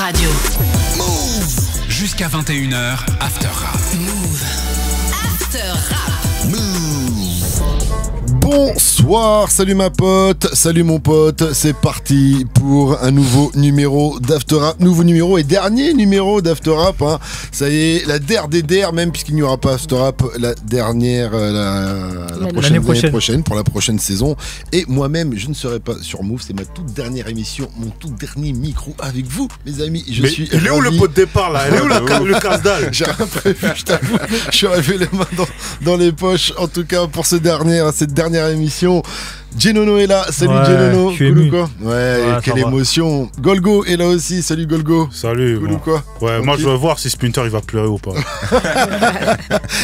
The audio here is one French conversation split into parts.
Radio. Move. Jusqu'à 21h, After Rap. Move. After Rap. Move. Bonsoir, salut ma pote, salut mon pote, c'est parti pour un nouveau numéro d'After Rap, nouveau numéro et dernier numéro d'After Rap, hein. Ça y est, la der des der, même puisqu'il n'y aura pas After Rap la dernière, l'année prochaine, pour la prochaine saison. Et moi-même, je ne serai pas sur Move, c'est ma toute dernière émission, mon tout dernier micro avec vous, mes amis. Il est où le pot de départ là? Il est où le casse-dalle? J'ai rien prévu, je t'avoue, je suis arrivé les mains dans les poches, en tout cas pour cette dernière émission. Genono est là, salut Genono, cool ou quoi? Ouais, quelle émotion. Golgo est là aussi, salut Golgo. Salut. Cool ou quoi? Ouais, okay. Moi je veux voir si Splinter il va pleurer ou pas.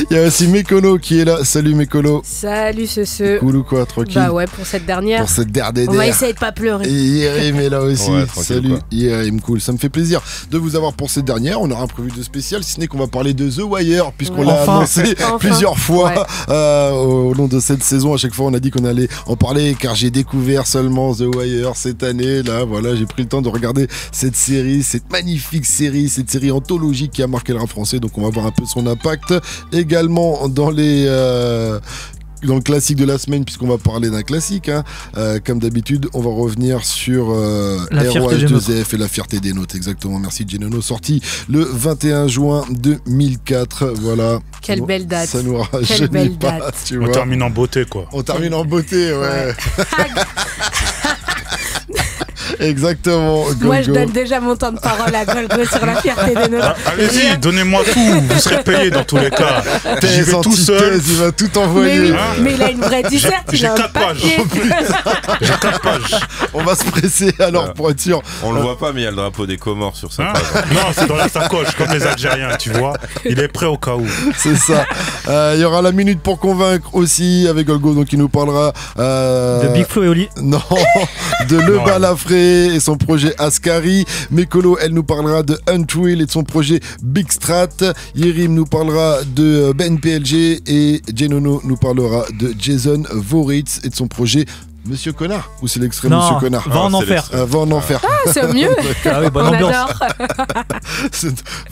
Il y a aussi Mekolo qui est là, salut Mekolo. Salut ce. Cool ou quoi, tranquille? Bah ouais, pour cette dernière. Pour cette dernière. On va essayer de pas pleurer. Et Yerim est là aussi, ouais, salut Yerim, cool. Ça me fait plaisir de vous avoir pour cette dernière. On aura un prévu de spécial, si ce n'est qu'on va parler de The Wire, puisqu'on l'a annoncé plusieurs fois au long de cette saison. À chaque fois on a dit qu'on allait en parler, car j'ai découvert seulement The Wire cette année. Là, voilà, j'ai pris le temps de regarder cette série, cette magnifique série, cette série anthologique qui a marqué le rap français. Donc on va voir un peu son impact. Également dans le classique de la semaine, puisqu'on va parler d'un classique, hein. Comme d'habitude, on va revenir sur ROH2F et la fierté des nôtres. Exactement, merci Genono, sorti le 21 juin 2004. Voilà. Quelle belle date. Ça nous rajeunit pas, tu vois. On termine en beauté, quoi. On termine en beauté, ouais. Exactement. Golgo. Moi je donne déjà mon temps de parole à Golgo sur la fierté des nôtres. Allez-y, donnez-moi tout, vous serez payé dans tous les cas. J'y vais tout seul. Il va tout envoyer. Mais il a une vraie disserte, il a un papier. J'ai 4 pages. On va se presser alors pour être sûr. On le voit pas, mais il y a le drapeau des Comores sur sa page. Non, c'est dans la sacoche, comme les Algériens, tu vois. Il est prêt au cas où. C'est ça. Il y aura la minute pour convaincre aussi avec Golgo, donc il nous parlera de Big Flo et Oli. Non, de Le Balafré et son projet Ascari. Mekolo, elle nous parlera de Huntwill et de son projet Big Strat. Yerim nous parlera de Ben PLG et Genono nous parlera de Jason Voritz et de son projet Monsieur Connard. Ou c'est l'extrait Monsieur Connard? Va en enfer. Va en enfer. Ah, c'est mieux. Ah oui, bonne ambiance.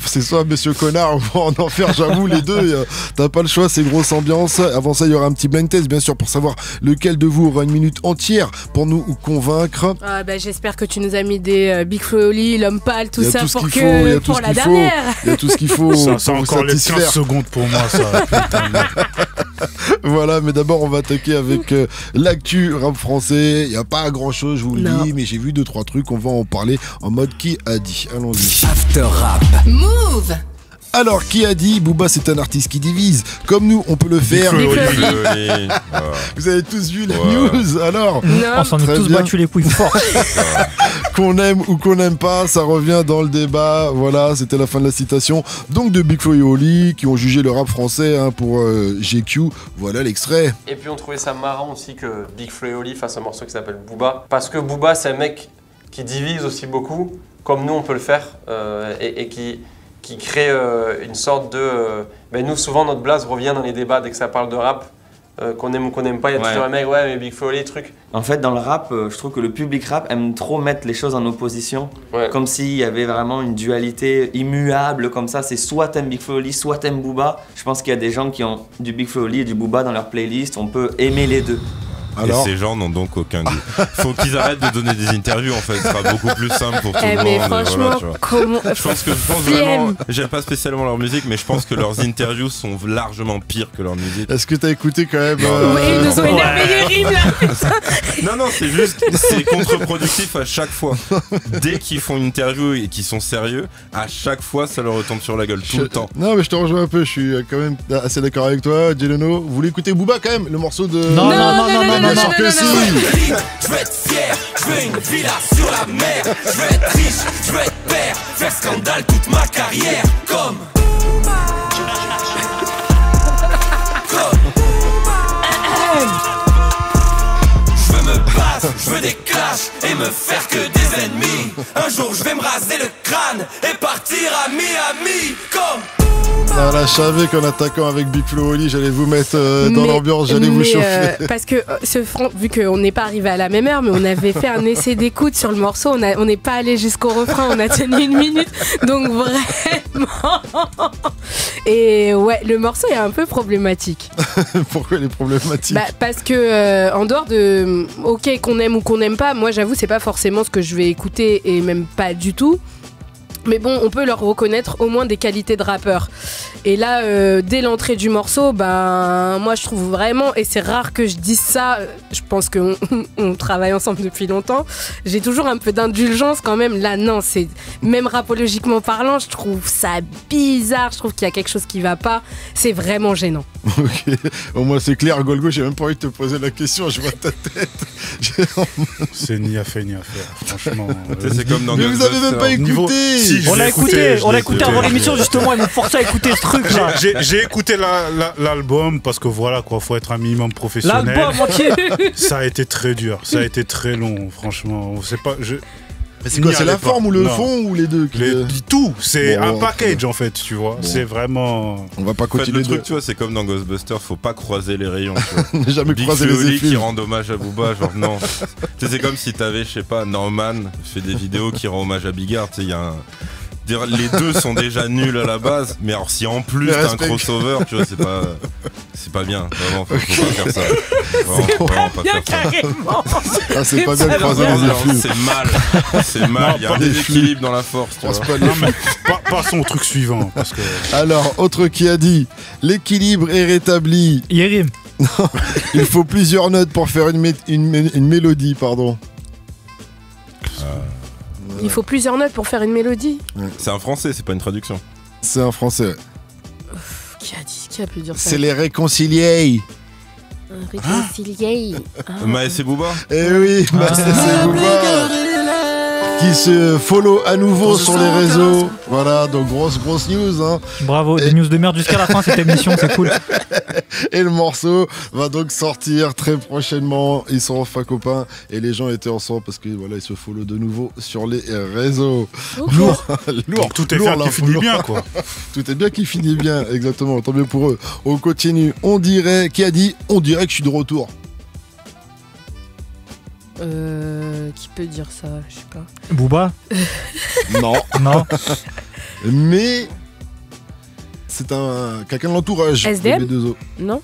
C'est soit Monsieur Connard ou Va en enfer, j'avoue, les deux. T'as pas le choix, c'est grosse ambiance. Avant ça, il y aura un petit blind test, bien sûr, pour savoir lequel de vous aura une minute entière pour nous convaincre. Ah, bah, j'espère que tu nous as mis des Big Flo et Oli, l'homme pâle, tout ça pour la dernière. Il y a tout ce qu'il faut. Ça encore les 15 secondes pour moi, ça. Voilà, mais d'abord on va attaquer avec l'actu rap français. Il n'y a pas grand chose, je vous le dis, mais j'ai vu 2-3 trucs, on va en parler en mode qui a dit. Allons-y. After Rap. Move. Alors, qui a dit Booba c'est un artiste qui divise? Comme nous, on peut le faire. Vous avez tous vu la news, alors? On s'en est tous battu les couilles fort. Qu'on aime ou qu'on n'aime pas, ça revient dans le débat. Voilà, c'était la fin de la citation. Donc de Big Flo et Oli, qui ont jugé le rap français, hein, pour GQ. Voilà l'extrait. Et puis on trouvait ça marrant aussi que Big Flo et Oli fassent un morceau qui s'appelle Booba. Parce que Booba, c'est un mec qui divise aussi beaucoup, comme nous on peut le faire, et qui crée une sorte de... nous, souvent, notre blase revient dans les débats dès que ça parle de rap, qu'on aime ou qu'on n'aime pas. Il y a toujours un mec, mais Big Flo et Oli, truc. En fait, dans le rap, je trouve que le public rap aime trop mettre les choses en opposition. Comme s'il y avait vraiment une dualité immuable, comme ça. C'est soit t'aimes Big Flo et Oli, soit t'aimes Booba. Je pense qu'il y a des gens qui ont du Big Flo et Oli et du Booba dans leur playlist. On peut aimer les deux. Alors... Et ces gens n'ont donc aucun goût. Faut qu'ils arrêtent de donner des interviews, en fait. Ce sera beaucoup plus simple pour tout le monde. Mais franchement, voilà, je pense vraiment... J'aime pas spécialement leur musique, mais je pense que leurs interviews sont largement pires que leur musique. Est-ce que t'as écouté quand même ils nous ont énervé Yerim, là. Non, c'est juste... C'est contre-productif à chaque fois. Dès qu'ils font une interview et qu'ils sont sérieux, à chaque fois, ça leur retombe sur la gueule, tout le temps. Non, mais je te rejoins un peu. Je suis quand même assez d'accord avec toi, Genono. Vous voulez écouter Booba, quand même? Le morceau de... Non. Bien sûr que si. Je veux être fier, je veux une villa sur la mer. Je veux être riche, je veux être père. Faire scandale toute ma carrière. Comme je veux me battre, je veux des clashs et me faire que des ennemis. Un jour je vais me raser le crâne et partir à Miami comme... Voilà, je savais qu'en attaquant avec Big Flo et Oli, j'allais vous mettre dans l'ambiance, j'allais vous chauffer. Parce que vu qu'on n'est pas arrivé à la même heure, mais on avait fait un essai d'écoute sur le morceau, on n'est pas allé jusqu'au refrain, on a tenu 1 minute, donc vraiment. Et ouais, le morceau est un peu problématique. Pourquoi il est problématique? Parce que en dehors de ok qu'on aime ou qu'on n'aime pas, moi j'avoue c'est pas forcément ce que je vais écouter et même pas du tout. Mais bon, on peut leur reconnaître au moins des qualités de rappeur. Et là, dès l'entrée du morceau, moi je trouve vraiment, et c'est rare que je dise ça, je pense qu'on travaille ensemble depuis longtemps, j'ai toujours un peu d'indulgence quand même. Là, non, c'est même rapologiquement parlant, je trouve ça bizarre, je trouve qu'il y a quelque chose qui va pas, c'est vraiment gênant. Ok, au moins c'est clair, Golgo, j'ai même pas envie de te poser la question, je vois ta tête. C'est ni à faire ni à faire, franchement. C'est comme dans mais vous avez même pas écouté. Si, on l'a écouté avant l'émission justement, ils m'ont forcé à écouter ce truc là. J'ai écouté l'album parce que voilà quoi, faut être un minimum professionnel. L'album entier. Ça a été très dur, ça a été très long, franchement. C'est pas. Mais c'est quoi, c'est la forme ou le fond ou les deux Tout, c'est un package en fait, tu vois. Bon. C'est vraiment. On va pas continuer. En fait, le truc, tu vois, c'est comme dans Ghostbusters, faut pas croiser les rayons. Ne jamais croiser les effets. Qui rend hommage à Booba, genre non. C'est comme si t'avais, je sais pas, Norman fait des vidéos qui rend hommage à Bigard. Tu sais, il y a un. Les deux sont déjà nuls à la base, mais alors si en plus t'as un crossover, tu vois, c'est pas bien. Vraiment, faut pas faire ça. Vraiment pas faire carrément. Ah, c'est pas bien de croiser les effluves. C'est mal. Il y a un déséquilibre dans la force. Tu vois. Passons au truc suivant. Parce que... Alors, autre qui a dit l'équilibre est rétabli. Yérim. Il faut plusieurs notes pour faire une mélodie, pardon. Il faut plusieurs notes pour faire une mélodie. Ouais. C'est un français, c'est pas une traduction. C'est un français. Qui a pu dire ça? C'est les réconciliés. Réconciliés. Maës et Booba. Eh oui, Maës et Booba. Qui se follow à nouveau sur les réseaux. Voilà, donc grosse news. Hein. Bravo, des news de merde jusqu'à la fin cette émission, c'est cool. Et le morceau va donc sortir très prochainement. Ils sont enfin copains et les gens étaient ensemble parce que voilà, ils se follow de nouveau sur les réseaux. Okay. Lourd. Donc, tout est bien qui finit bien, quoi. Tout est bien qui finit bien, exactement. Tant mieux pour eux. On continue. On dirait que je suis de retour. Qui peut dire ça? Je sais pas. Booba. Non. Mais c'est quelqu'un de l'entourage. SDM de B2O. Non.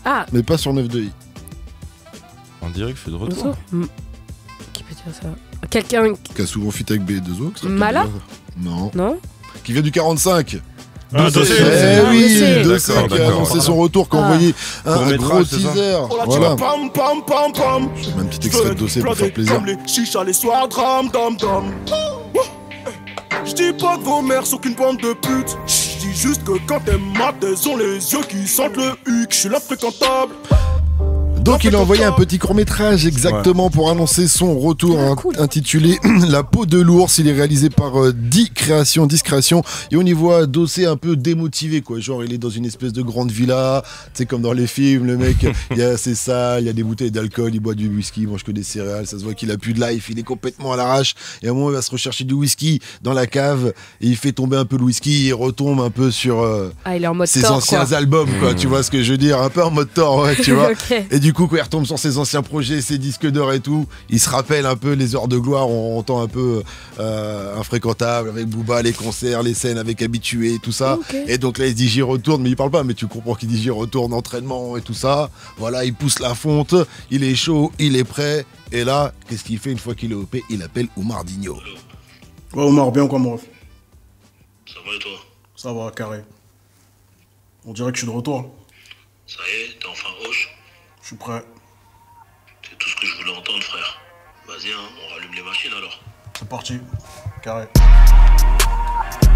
Ah. Mais pas sur 9-2i. On dirait que je suis de retour. Qui peut dire ça? Quelqu'un qui a souvent fit avec B2O. Mala? Non. Qui vient du 45. Dossé. Oui, Dossé qui a annoncé son retour, qui a envoyé un gros teaser. Voilà. Je mets un petit extrait de Dossé pour faire plaisir. Chicha les soirs, drame, je dis pas que vos mères sont qu'une bande de putes. Je dis juste que quand elles matent, elles ont les yeux qui sentent le huc. Je suis l'infréquentable. Donc il a envoyé un petit court-métrage exactement pour annoncer son retour intitulé La peau de l'ours. Il est réalisé par 10 créations. Et on y voit Dossé un peu démotivé, quoi. Genre il est dans une espèce de grande villa, tu sais, comme dans les films, le mec, c'est sale, il y a des bouteilles d'alcool, il boit du whisky, il mange que des céréales, ça se voit qu'il a plus de life, il est complètement à l'arrache. Et à un moment il va se rechercher du whisky dans la cave et il fait tomber un peu le whisky et retombe un peu sur il est en mode ses Thor, anciens quoi. albums, quoi. Tu vois ce que je veux dire, un peu en mode Thor, ouais, tu vois. Okay. Et du coup, quand il retombe sur ses anciens projets, ses disques d'or et tout, il se rappelle un peu les heures de gloire, on entend un peu infréquentable avec Booba, les concerts, les scènes avec Habitué, tout ça. Okay. Et donc là, il se dit j'y retourne, mais il parle pas, mais tu comprends qu'il dit j'y retourne, entraînement et tout ça. Voilà, il pousse la fonte, il est chaud, il est prêt. Et là, qu'est-ce qu'il fait une fois qu'il est OP? Il appelle Oumar Digno. Ouais, Oumar, bien quoi, mon ref? Ça va et toi? Ça va, carré. On dirait que je suis de retour. Ça y est, t'es enfin hoche? Je suis prêt. C'est tout ce que je voulais entendre, frère. Vas-y, hein, on rallume les machines alors. C'est parti. Carré.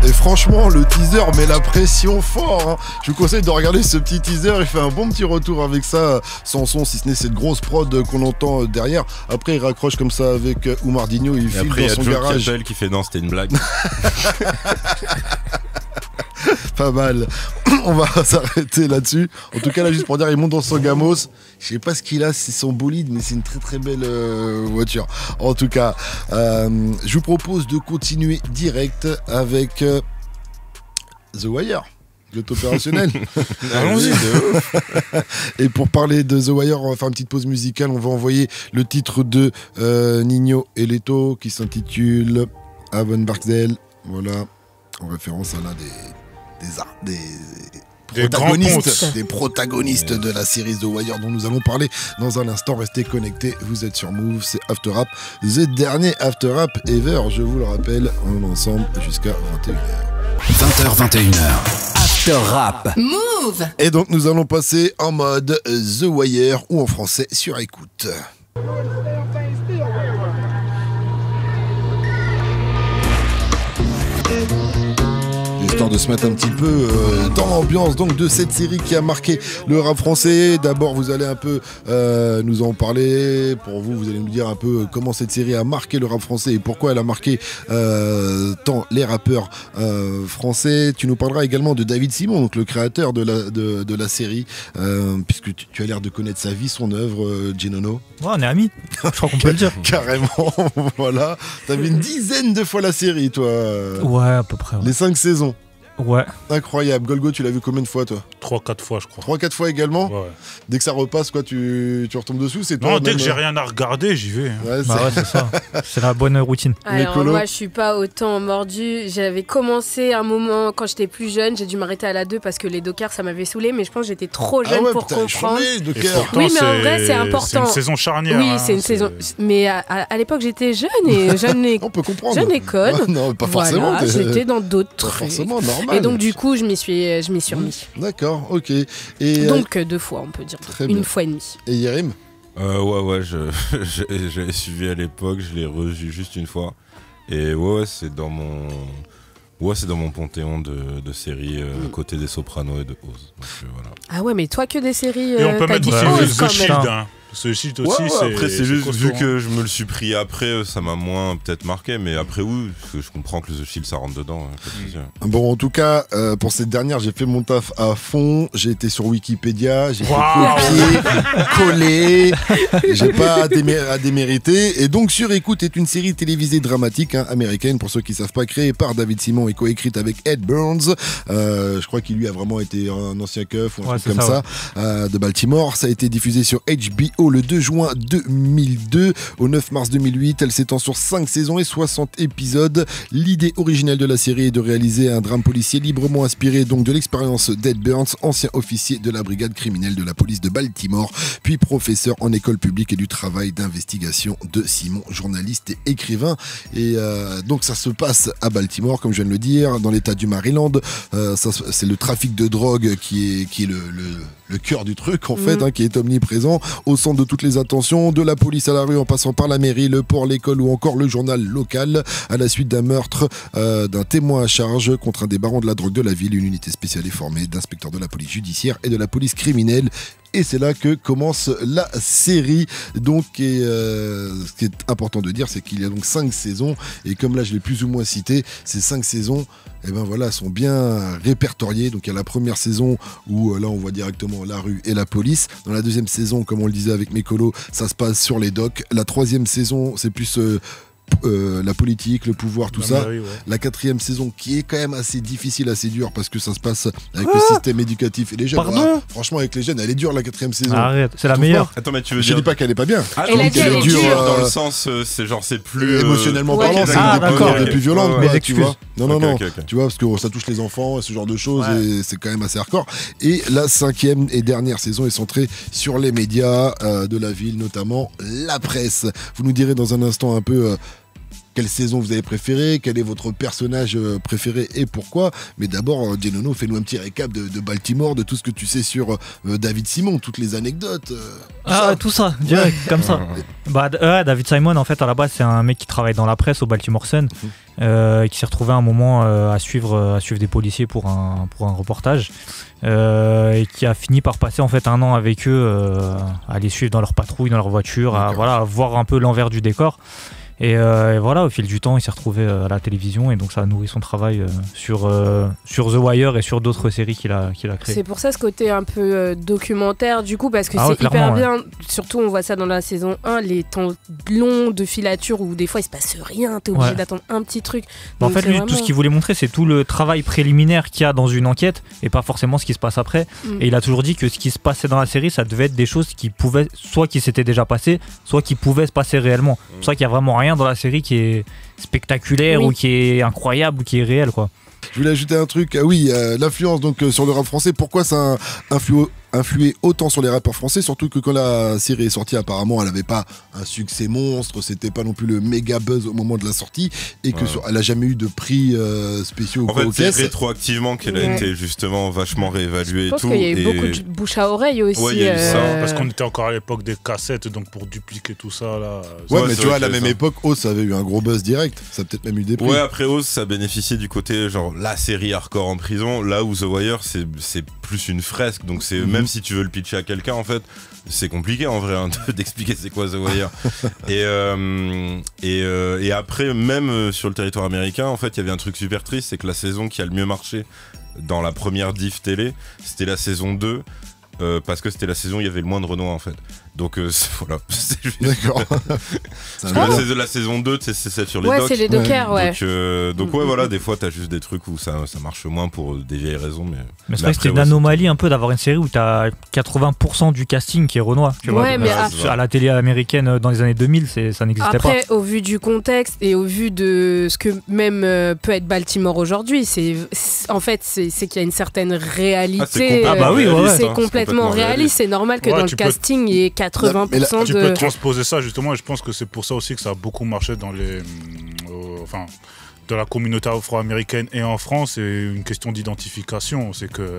Et franchement, le teaser met la pression fort. Hein. Je vous conseille de regarder ce petit teaser. Il fait un bon petit retour avec ça, sans son, si ce n'est cette grosse prod qu'on entend derrière. Après, il raccroche comme ça avec Oumar Digno. Il file dans son garage. Après, il y a Joe qui fait non, c'était une blague. Pas mal. On va s'arrêter là-dessus. En tout cas, là, juste pour dire, il monte dans son Gamos. Je sais pas ce qu'il a, c'est son bolide, mais c'est une très très belle voiture. En tout cas, je vous propose de continuer direct avec The Wire. Opérationnel. Et pour parler de The Wire, on va faire une petite pause musicale. On va envoyer le titre de Nino et Leto qui s'intitule Avon Barksdale. Voilà, en référence à l'un des protagonistes de la série The Wire dont nous allons parler dans un instant. Restez connectés, vous êtes sur Move, c'est After Rap, the dernier After Rap ever, je vous le rappelle. On est ensemble jusqu'à 21h. 20h, 21h. After Rap. Move. Et donc nous allons passer en mode The Wire ou en français sur écoute. Histoire de se mettre un petit peu dans l'ambiance donc de cette série qui a marqué le rap français. D'abord vous allez un peu nous en parler. Pour vous, vous allez nous dire un peu comment cette série a marqué le rap français et pourquoi elle a marqué tant les rappeurs français. Tu nous parleras également de David Simon, donc le créateur de la série, puisque tu as l'air de connaître sa vie, son œuvre, Genono. Ouais, on est amis, je crois qu'on peut le dire. Carrément, voilà. T'as vu une dizaine de fois la série, toi. Ouais, à peu près. Ouais. Les 5 saisons. Ouais. Incroyable. Golgo, tu l'as vu combien de fois, toi? 3-4 fois, je crois. 3-4 fois également? Ouais. Dès que ça repasse, quoi, tu retombes dessus, c'est toi? Non, dès que j'ai rien à regarder, j'y vais. Ouais, c'est ça. C'est la bonne routine. Alors, moi, je suis pas autant mordu. J'avais commencé un moment, quand j'étais plus jeune, j'ai dû m'arrêter à la 2 parce que les dockers, ça m'avait saoulé, mais je pense que j'étais trop jeune pour comprendre. Oui, mais en vrai, c'est important. C'est une saison charnière. Oui, c'est une saison. Mais à l'époque, j'étais jeune et jeune et... On peut comprendre. Jeune école. Non, pas forcément. Voilà, j'étais dans d'autres trucs. Forcément, normal. Et donc, du coup, je m'y suis remis. D'accord, ok. Et donc 2 fois, on peut dire. Une fois et demie. Et Yerim? Ouais, j'avais suivi à l'époque, je l'ai revu juste une fois. Et ouais, c'est dans mon panthéon de séries à côté des Sopranos et de Oz. Voilà. Ah ouais, mais toi que des séries. Et on peut mettre aussi The Shield. Ce Shield aussi, après, c'est juste vu que je me le suis pris après, ça m'a moins peut-être marqué, mais après, oui, parce que je comprends que The Shield ça rentre dedans. Bon, en tout cas, pour cette dernière, j'ai fait mon taf à fond. J'ai été sur Wikipédia, j'ai fait copier, coller. J'ai pas à démériter. Et donc, Sur Écoute est une série télévisée dramatique américaine, pour ceux qui savent pas, créée par David Simon et coécrite avec Ed Burns. Je crois qu'il lui a vraiment été un ancien keuf ou un truc comme ça, de Baltimore. Ça a été diffusé sur HBO le 2 juin 2002 au 9 mars 2008. Elle s'étend sur 5 saisons et 60 épisodes. L'idée originelle de la série est de réaliser un drame policier librement inspiré donc de l'expérience d'Ed Burns, ancien officier de la brigade criminelle de la police de Baltimore, puis professeur en école publique, et du travail d'investigation de Simon, journaliste et écrivain. Et donc ça se passe à Baltimore, comme je viens de le dire, dans l'état du Maryland. C'est le trafic de drogue qui est le cœur du truc en fait, qui est omniprésent, au centre de toutes les attentions, de la police à la rue en passant par la mairie, le port, l'école ou encore le journal local, à la suite d'un meurtre d'un témoin à charge contre un des barons de la drogue de la ville. Une unité spéciale est formée d'inspecteurs de la police judiciaire et de la police criminelle. Et c'est là que commence la série. Donc, ce qui est important de dire, c'est qu'il y a donc 5 saisons. Et comme là, je l'ai plus ou moins cité, ces 5 saisons, sont bien répertoriées. Donc, il y a la première saison où là, on voit directement la rue et la police. Dans la deuxième saison, comme on le disait avec mes colos, ça se passe sur les docks. La troisième saison, c'est plus la politique, le pouvoir, tout ça. Mairie, ouais. La 4e saison qui est quand même assez difficile, assez dure, parce que ça se passe avec le système éducatif et les jeunes. Pardon franchement, avec les jeunes, elle est dure la 4e saison. Arrête, c'est la meilleure. Attends, mais tu veux Je dire... dis pas qu'elle est pas bien. Ah, Elle donc est dure dans le sens, c'est plus... émotionnellement ouais, parlant, d'accord. c'est des plus violentes, Mais quoi, tu excuse. vois. Non, Ok. tu vois, parce que ça touche les enfants et ce genre de choses, et c'est quand même assez hardcore. Et la 5e et dernière saison est centrée sur les médias de la ville, notamment la presse. Vous nous direz dans un instant un peu... quelle saison vous avez préférée, quel est votre personnage préféré et pourquoi. Mais d'abord, Genono, fais-nous un petit récap de Baltimore, de tout ce que tu sais sur David Simon, toutes les anecdotes. Tout ça, direct, comme ça. David Simon, en fait, à la base, c'est un mec qui travaille dans la presse au Baltimore Sun, qui s'est retrouvé à un moment à suivre des policiers pour un reportage, et qui a fini par passer en fait 1 an avec eux, à les suivre dans leur patrouille, dans leur voiture, à voir un peu l'envers du décor. Et voilà, au fil du temps, il s'est retrouvé à la télévision et donc ça a nourri son travail sur The Wire et sur d'autres séries qu'il a créées. C'est pour ça ce côté un peu documentaire du coup, parce que c'est hyper bien. Surtout, on voit ça dans la saison 1, les temps longs de filature où des fois il se passe rien, t'es obligé d'attendre un petit truc. En fait, lui, tout ce qu'il voulait montrer, c'est tout le travail préliminaire qu'il y a dans une enquête et pas forcément ce qui se passe après. Et il a toujours dit que ce qui se passait dans la série, ça devait être des choses qui pouvaient, soit qui s'étaient déjà passées, soit qui pouvaient se passer réellement. C'est pour ça qu'il y a vraiment rien dans la série qui est spectaculaire ou qui est incroyable ou qui est réel, quoi. Je voulais ajouter un truc. L'influence donc sur le rap français. Pourquoi ça a influé autant sur les rappeurs français, surtout que quand la série est sortie, apparemment, elle n'avait pas un succès monstre. C'était pas non plus le méga buzz au moment de la sortie, et que elle a jamais eu de prix spéciaux. En fait, c'est rétroactivement qu'elle a été justement vachement réévaluée. Je pense qu'il y a eu beaucoup de bouche à oreille aussi. Ouais, il y a eu ça, parce qu'on était encore à l'époque des cassettes, donc pour dupliquer tout ça là. Ouais, mais tu vois, à la même époque, Oz avait eu un gros buzz direct. Ça a peut-être même eu des prix. Ouais, après Oz, ça bénéficiait du côté genre la série hardcore en prison, là où The Wire c'est plus une fresque, donc c'est même si tu veux le pitcher à quelqu'un, en fait c'est compliqué en vrai d'expliquer c'est quoi The Wire. et après, même sur le territoire américain, en fait il y avait un truc super triste, c'est que la saison qui a le mieux marché dans la première diff télé, c'était la saison 2, parce que c'était la saison où il y avait le moins de Renoir en fait. Donc voilà, c'est juste... D'accord. La saison 2, c'est celle sur les docs. Ouais, c'est les dockers, Donc voilà, des fois t'as juste des trucs où ça marche moins pour des vieilles raisons. Mais c'est vrai que c'était une anomalie un peu d'avoir une série où t'as 80% du casting qui est Renoir. À la télé américaine dans les années 2000, ça n'existait pas. Après, au vu du contexte et au vu de ce que même peut être Baltimore aujourd'hui, c'est qu'il y a une certaine réalité. C'est complètement réaliste. C'est normal que dans le casting, il y ait 80% tu peux transposer ça justement, et je pense que c'est pour ça aussi que ça a beaucoup marché dans dans la communauté afro-américaine et en France. C'est une question d'identification, c'est que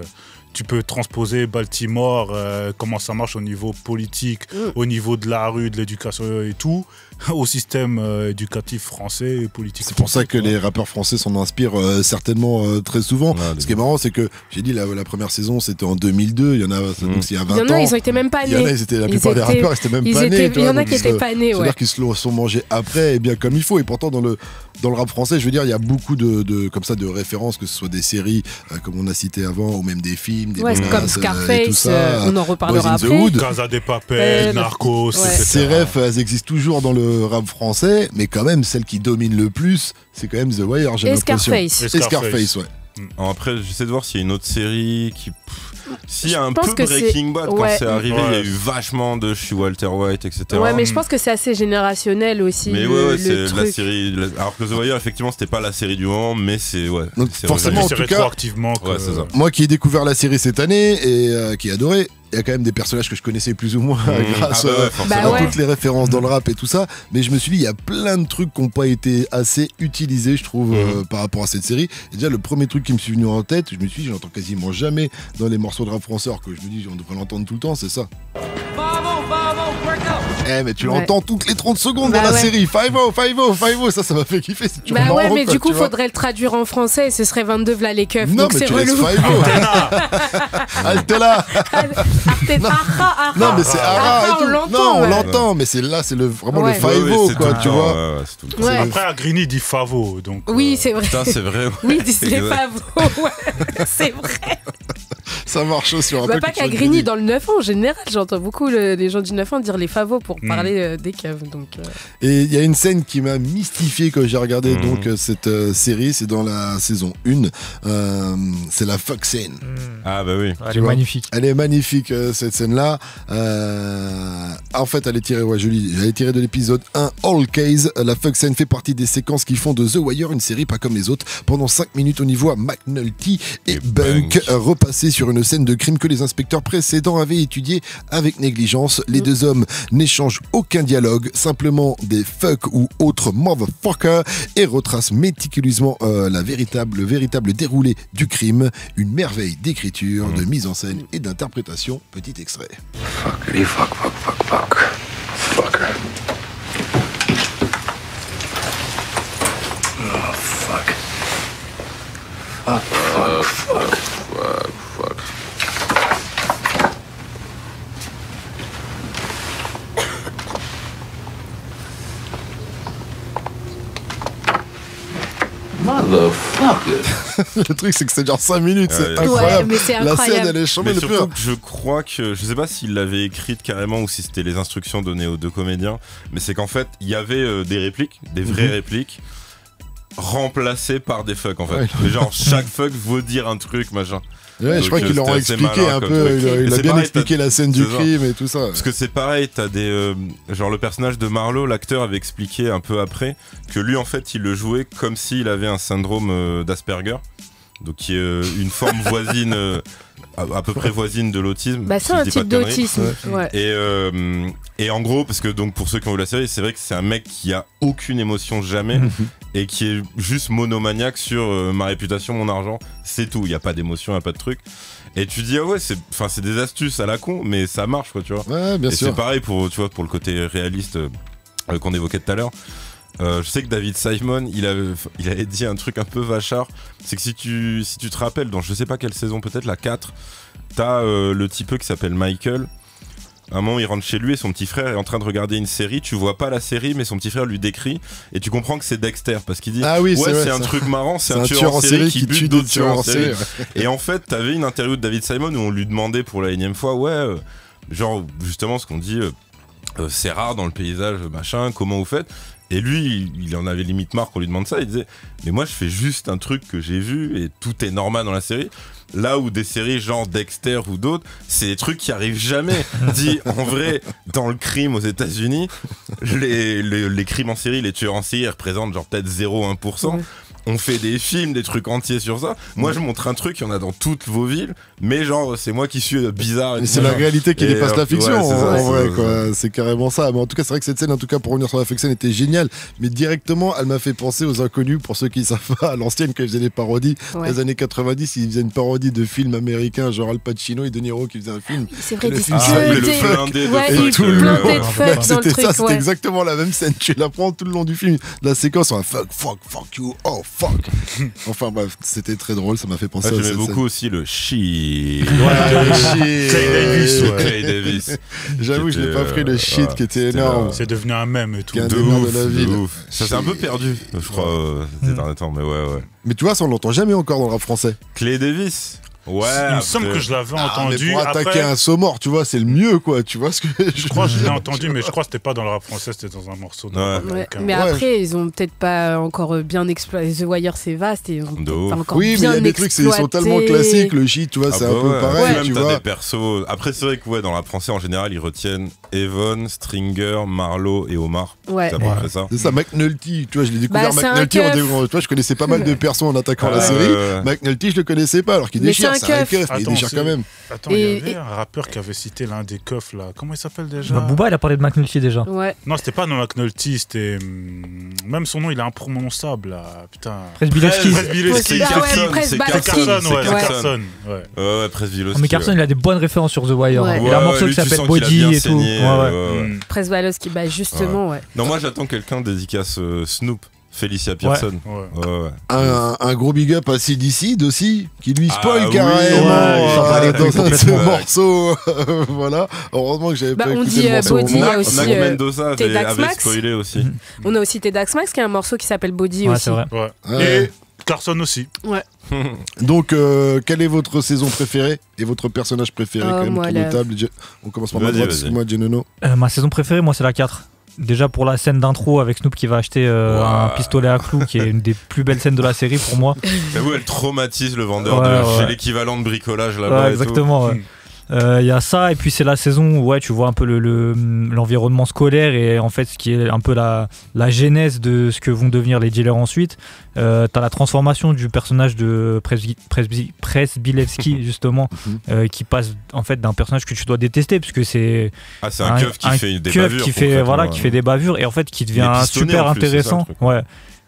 tu peux transposer Baltimore, comment ça marche au niveau politique, au niveau de la rue, de l'éducation et tout, au système éducatif français et politique. C'est pour ça que les rappeurs français s'en inspirent certainement très souvent. Ce qui est marrant, c'est que j'ai dit la première saison c'était en 2002, il y en a donc il y a 20 ans. Il y en a, ils étaient même pas nés. La plupart des rappeurs ils étaient même pas nés. Il y en a qui étaient pas nés, c'est-à-dire qu'ils se le sont mangés après et bien comme il faut. Et pourtant dans le rap français, je veux dire, il y a beaucoup de comme ça de références, que ce soit des séries comme on a cité avant, ou même des films, des menaces, comme Scarface, on en reparlera après. Casa de Papel, Narcos, ces refs, elles existent toujours dans le rap français, mais quand même celle qui domine le plus, c'est quand même The Wire, j'ai l'impression. Et Scarface, ouais. Après, j'essaie de voir s'il y a une autre série qui... S'il y a un peu Breaking Bad quand c'est arrivé, il y a eu vachement de Je suis Walter White, etc. Ouais, mais je pense que c'est assez générationnel aussi. Mais c'est la série. Alors que The Wire, effectivement, c'était pas la série du moment, mais c'est. Ouais, donc forcément, en tout cas, rétroactivement. C'est ça. Moi qui ai découvert la série cette année et qui ai adoré, il y a quand même des personnages que je connaissais plus ou moins grâce à toutes les références dans le rap et tout ça, mais je me suis dit il y a plein de trucs qui n'ont pas été assez utilisés, je trouve, par rapport à cette série. Et déjà le premier truc qui me suis venu en tête, je me suis dit j'entends quasiment jamais dans les morceaux de rap français, alors que je me dis on devrait l'entendre tout le temps, c'est ça. Mais tu l'entends toutes les 30 secondes dans la série. 5-0, 5-0, 5-0, ça m'a fait kiffer. Mais du coup, faudrait le traduire en français et ce serait 22 v'là les keufs. Non, donc mais c'est tu relou. laisses 5-0. Non, mais c'est Ara et tout. Non, on l'entend, mais c'est là, c'est vraiment le 5-0, quoi, tu vois. Après, à Grigny, il dit Favo. Oui, c'est vrai. Putain, c'est vrai. Oui, ils disent les Favos. C'est vrai. Ça marche aussi. Pas qu'à Grigny, dans le 9 ans en général, j'entends beaucoup les gens du 9 ans dire les favos pour parler des caves. Donc, Et il y a une scène qui m'a mystifié quand j'ai regardé donc cette série, c'est dans la saison 1, c'est la fuck scène. Ah bah oui. Elle est magnifique. Elle est magnifique cette scène-là. En fait, elle est tirée de l'épisode 1 All Case. La fuck scene fait partie des séquences qui font de The Wire une série pas comme les autres. Pendant 5 minutes, on y voit McNulty et Bunk repasser sur une scène de crime que les inspecteurs précédents avaient étudié avec négligence. Les deux hommes n'échangent aucun dialogue, simplement des fuck ou autres motherfuckers, et retracent méticuleusement le véritable déroulé du crime. Une merveille d'écriture, de mise en scène et d'interprétation. Petit extrait. Fuckity fuck fuck fuck fuck. Fucker. Oh fuck. Fuck fuck fuck. Fuck. fuck? Le truc, c'est que c'est genre 5 minutes, c'est Ouais, incroyable. mais c'est La incroyable. scène, elle est chambée. Mais surtout que je crois que, je sais pas s'il l'avait écrite carrément ou si c'était les instructions données aux deux comédiens, mais c'est qu'en fait, il y avait des répliques, des vraies répliques, remplacées par des fuck en fait. Ouais. Mais genre, chaque fuck veut dire un truc, machin. Ouais, je crois qu'ils leur ont expliqué un peu, il a bien expliqué la scène du crime et tout ça. Parce que c'est pareil, t'as des. Genre le personnage de Marlowe, l'acteur avait expliqué un peu après que lui en fait il le jouait comme s'il avait un syndrome d'Asperger. Donc qui est une forme voisine, à peu près voisine de l'autisme. Bah c'est un type d'autisme. Ouais. Et en gros, parce que donc pour ceux qui ont vu la série, c'est vrai que c'est un mec qui a aucune émotion jamais et qui est juste monomaniaque sur ma réputation, mon argent, c'est tout. Il y a pas d'émotion, il y a pas de truc. Et tu dis ah ouais, c'est des astuces à la con, mais ça marche quoi, tu vois. Ouais, bien sûr. Et c'est pareil pour le côté réaliste qu'on évoquait tout à l'heure. Je sais que David Simon, il avait dit un truc un peu vachard. C'est que si tu te rappelles, dans je sais pas quelle saison, peut-être la 4, t'as le type qui s'appelle Michael. À un moment, il rentre chez lui et son petit frère est en train de regarder une série. Tu vois pas la série, mais son petit frère lui décrit. Et tu comprends que c'est Dexter parce qu'il dit oui, c'est un truc marrant, c'est un tueur en série qui bute d'autres tueurs en série. Et en fait, t'avais une interview de David Simon où on lui demandait pour la énième fois, genre justement ce qu'on dit, c'est rare dans le paysage, machin, comment vous faites? Et lui, il en avait limite marre qu'on lui demande ça. Il disait, mais moi, je fais juste un truc que j'ai vu et tout est normal dans la série. Là où des séries genre Dexter ou d'autres, c'est des trucs qui arrivent jamais. Dit en vrai, dans le crime aux États-Unis, les crimes en série, les tueurs en série, ils représentent genre peut-être 0,1%. On fait des films, des trucs entiers sur ça. Moi, je montre un truc, il y en a dans toutes vos villes, mais genre, c'est moi qui suis bizarre. Et c'est la réalité qui dépasse la fiction, en vrai, quoi. C'est carrément ça. Mais en tout cas, c'est vrai que cette scène, en tout cas, pour revenir sur la fiction, était géniale. Mais directement, elle m'a fait penser aux Inconnus, pour ceux qui ne savent pas, à l'ancienne, quand ils faisaient des parodies. Dans les années 90, ils faisaient une parodie de films américains, genre Al Pacino et De Niro qui faisaient un film. C'est vrai, le des film blindés de fuck dans le truc. C'était exactement la même scène. Tu la prends tout le long du film. La séquence, on a fuck you, oh fuck. Enfin bref, c'était très drôle, ça m'a fait penser à j'aimais cette beaucoup scène. aussi le shit. Clay Davis. J'avoue, je n'ai pas pris le shit qui était énorme. C'est devenu un mème et tout. De la ville. Ça s'est un peu perdu, je crois, ces derniers temps, mais ouais. Mais tu vois, ça on l'entend jamais encore dans le rap français. Clay Davis. Ouais, il me semble que je l'avais entendu. Mais pour attaquer un saut mort, tu vois, c'est le mieux, quoi. Tu vois ce que je crois que je l'ai entendu, mais je crois que c'était pas dans le rap français, c'était dans un morceau. Mais après, ils ont peut-être pas encore bien exploité. The Wire, c'est vaste. Et encore oui, mais il y a des trucs, ils sont tellement classiques. Le shit, tu vois, c'est un peu pareil. Même tu t'as vois. des persos. Après, c'est vrai que dans le rap français, en général, ils retiennent Evon, Stringer, Marlowe et Omar. Ouais. C'est à peu près ça. C'est ça, McNulty. Tu vois, je l'ai découvert McNulty. Tu vois, je connaissais pas mal de persos en attaquant la série. McNulty, je le connaissais pas, alors qu'il déchire. C'est un keuf. Quand même. Attends, il y avait un rappeur qui avait cité l'un des keufs là. Comment il s'appelle déjà? Booba, il a parlé de McNulty déjà. Ouais. Non, c'était pas McNulty, c'était. Même son nom, il est imprononçable là. Putain. Presbyleski. C'est Carson. Ouais, Presbyleski. Mais Carson, il a des bonnes références sur The Wire. Il a un morceau qui s'appelle Body et tout. Presbyleski, bah justement, ouais. Non, moi j'attends quelqu'un dédicace Snoop. Félicia Pearson. Un gros big up à CDC aussi, qui lui spoil oui, carrément dans un de ses morceaux. Voilà. Heureusement que j'avais pas écouté le morceau. Body, il y a aussi Mendoza avait spoilé aussi. On a aussi Tedax Max qui a un morceau qui s'appelle Body aussi. C'est vrai. Et Carson aussi. Ouais. Donc, quelle est votre saison préférée et votre personnage préféré quand même autour de table? On commence par ma droite, excuse-moi, Genono. Ma saison préférée, moi, c'est la 4. Déjà pour la scène d'intro avec Snoop qui va acheter un pistolet à clous, qui est une des plus belles scènes de la série pour moi. J'avoue, elle traumatise le vendeur chez l'équivalent de bricolage là-bas. Exactement. Il y a ça, et puis c'est la saison où tu vois un peu l'environnement scolaire et en fait ce qui est un peu la genèse de ce que vont devenir les dealers ensuite. T'as la transformation du personnage de Presbilevski justement, qui passe en fait d'un personnage que tu dois détester puisque c'est un keuf qui fait des bavures, qui fait des bavures et en fait qui devient super intéressant.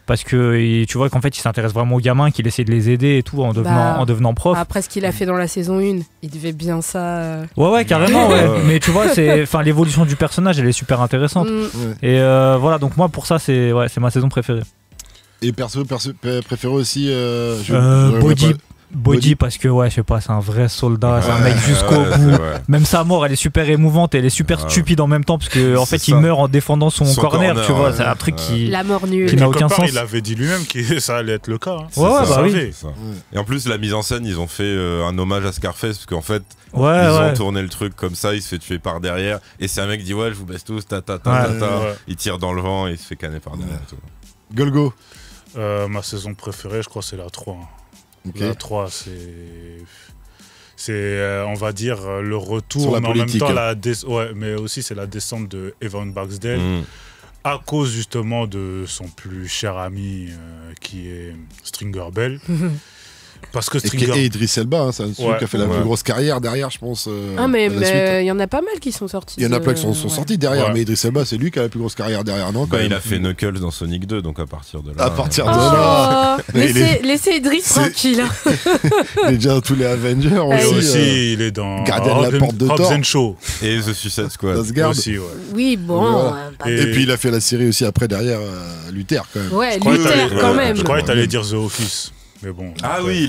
Parce que tu vois qu'en fait il s'intéresse vraiment aux gamins, qu'il essaie de les aider et tout en devenant prof. Après ce qu'il a fait dans la saison 1, il devait bien ça. Ouais carrément. Mais tu vois, l'évolution du personnage, elle est super intéressante. Et voilà, donc moi pour ça c'est ma saison préférée. Et perso préféré aussi Body parce que je sais pas, c'est un vrai soldat, c'est un mec jusqu'au bout. Même sa mort, elle est super émouvante et elle est super stupide en même temps parce que en fait il meurt en défendant son corner, tu vois, c'est un truc qui la mort nulle, qui n'a aucun sens. Il avait dit lui-même que ça allait être le cas. Oui. Et en plus la mise en scène, ils ont fait un hommage à Scarface parce qu'en fait ils ont tourné le truc comme ça, il se fait tuer par derrière et c'est un mec qui dit je vous baisse tous, il tire dans le vent et il se fait canner par derrière. Golgo. Ma saison préférée, je crois, c'est la 3. Okay. La 3, c'est on va dire, le retour, mais en même temps, mais aussi c'est la descente de Evan Barksdale à cause justement de son plus cher ami qui est Stringer Bell. Parce que et Idris Elba, c'est celui qui a fait la plus grosse carrière derrière, je pense. Mais il y en a pas mal qui sont sortis. Il y en a plein qui sont sortis derrière, mais Idris Elba, c'est lui qui a la plus grosse carrière derrière, non il a fait Knuckles dans Sonic 2, donc à partir de là. À partir de là. Laissez Idris tranquille. Il est déjà dans tous les Avengers. Aussi, il est dans Gardien de la Porte de Thor. Show. Et The Suicide Squad. Aussi, oui, bon. Et puis il a fait la série aussi après derrière Luther quand même. Ouais, Luther quand même. Je croyais que t'allais dire The Office. Mais bon, oui,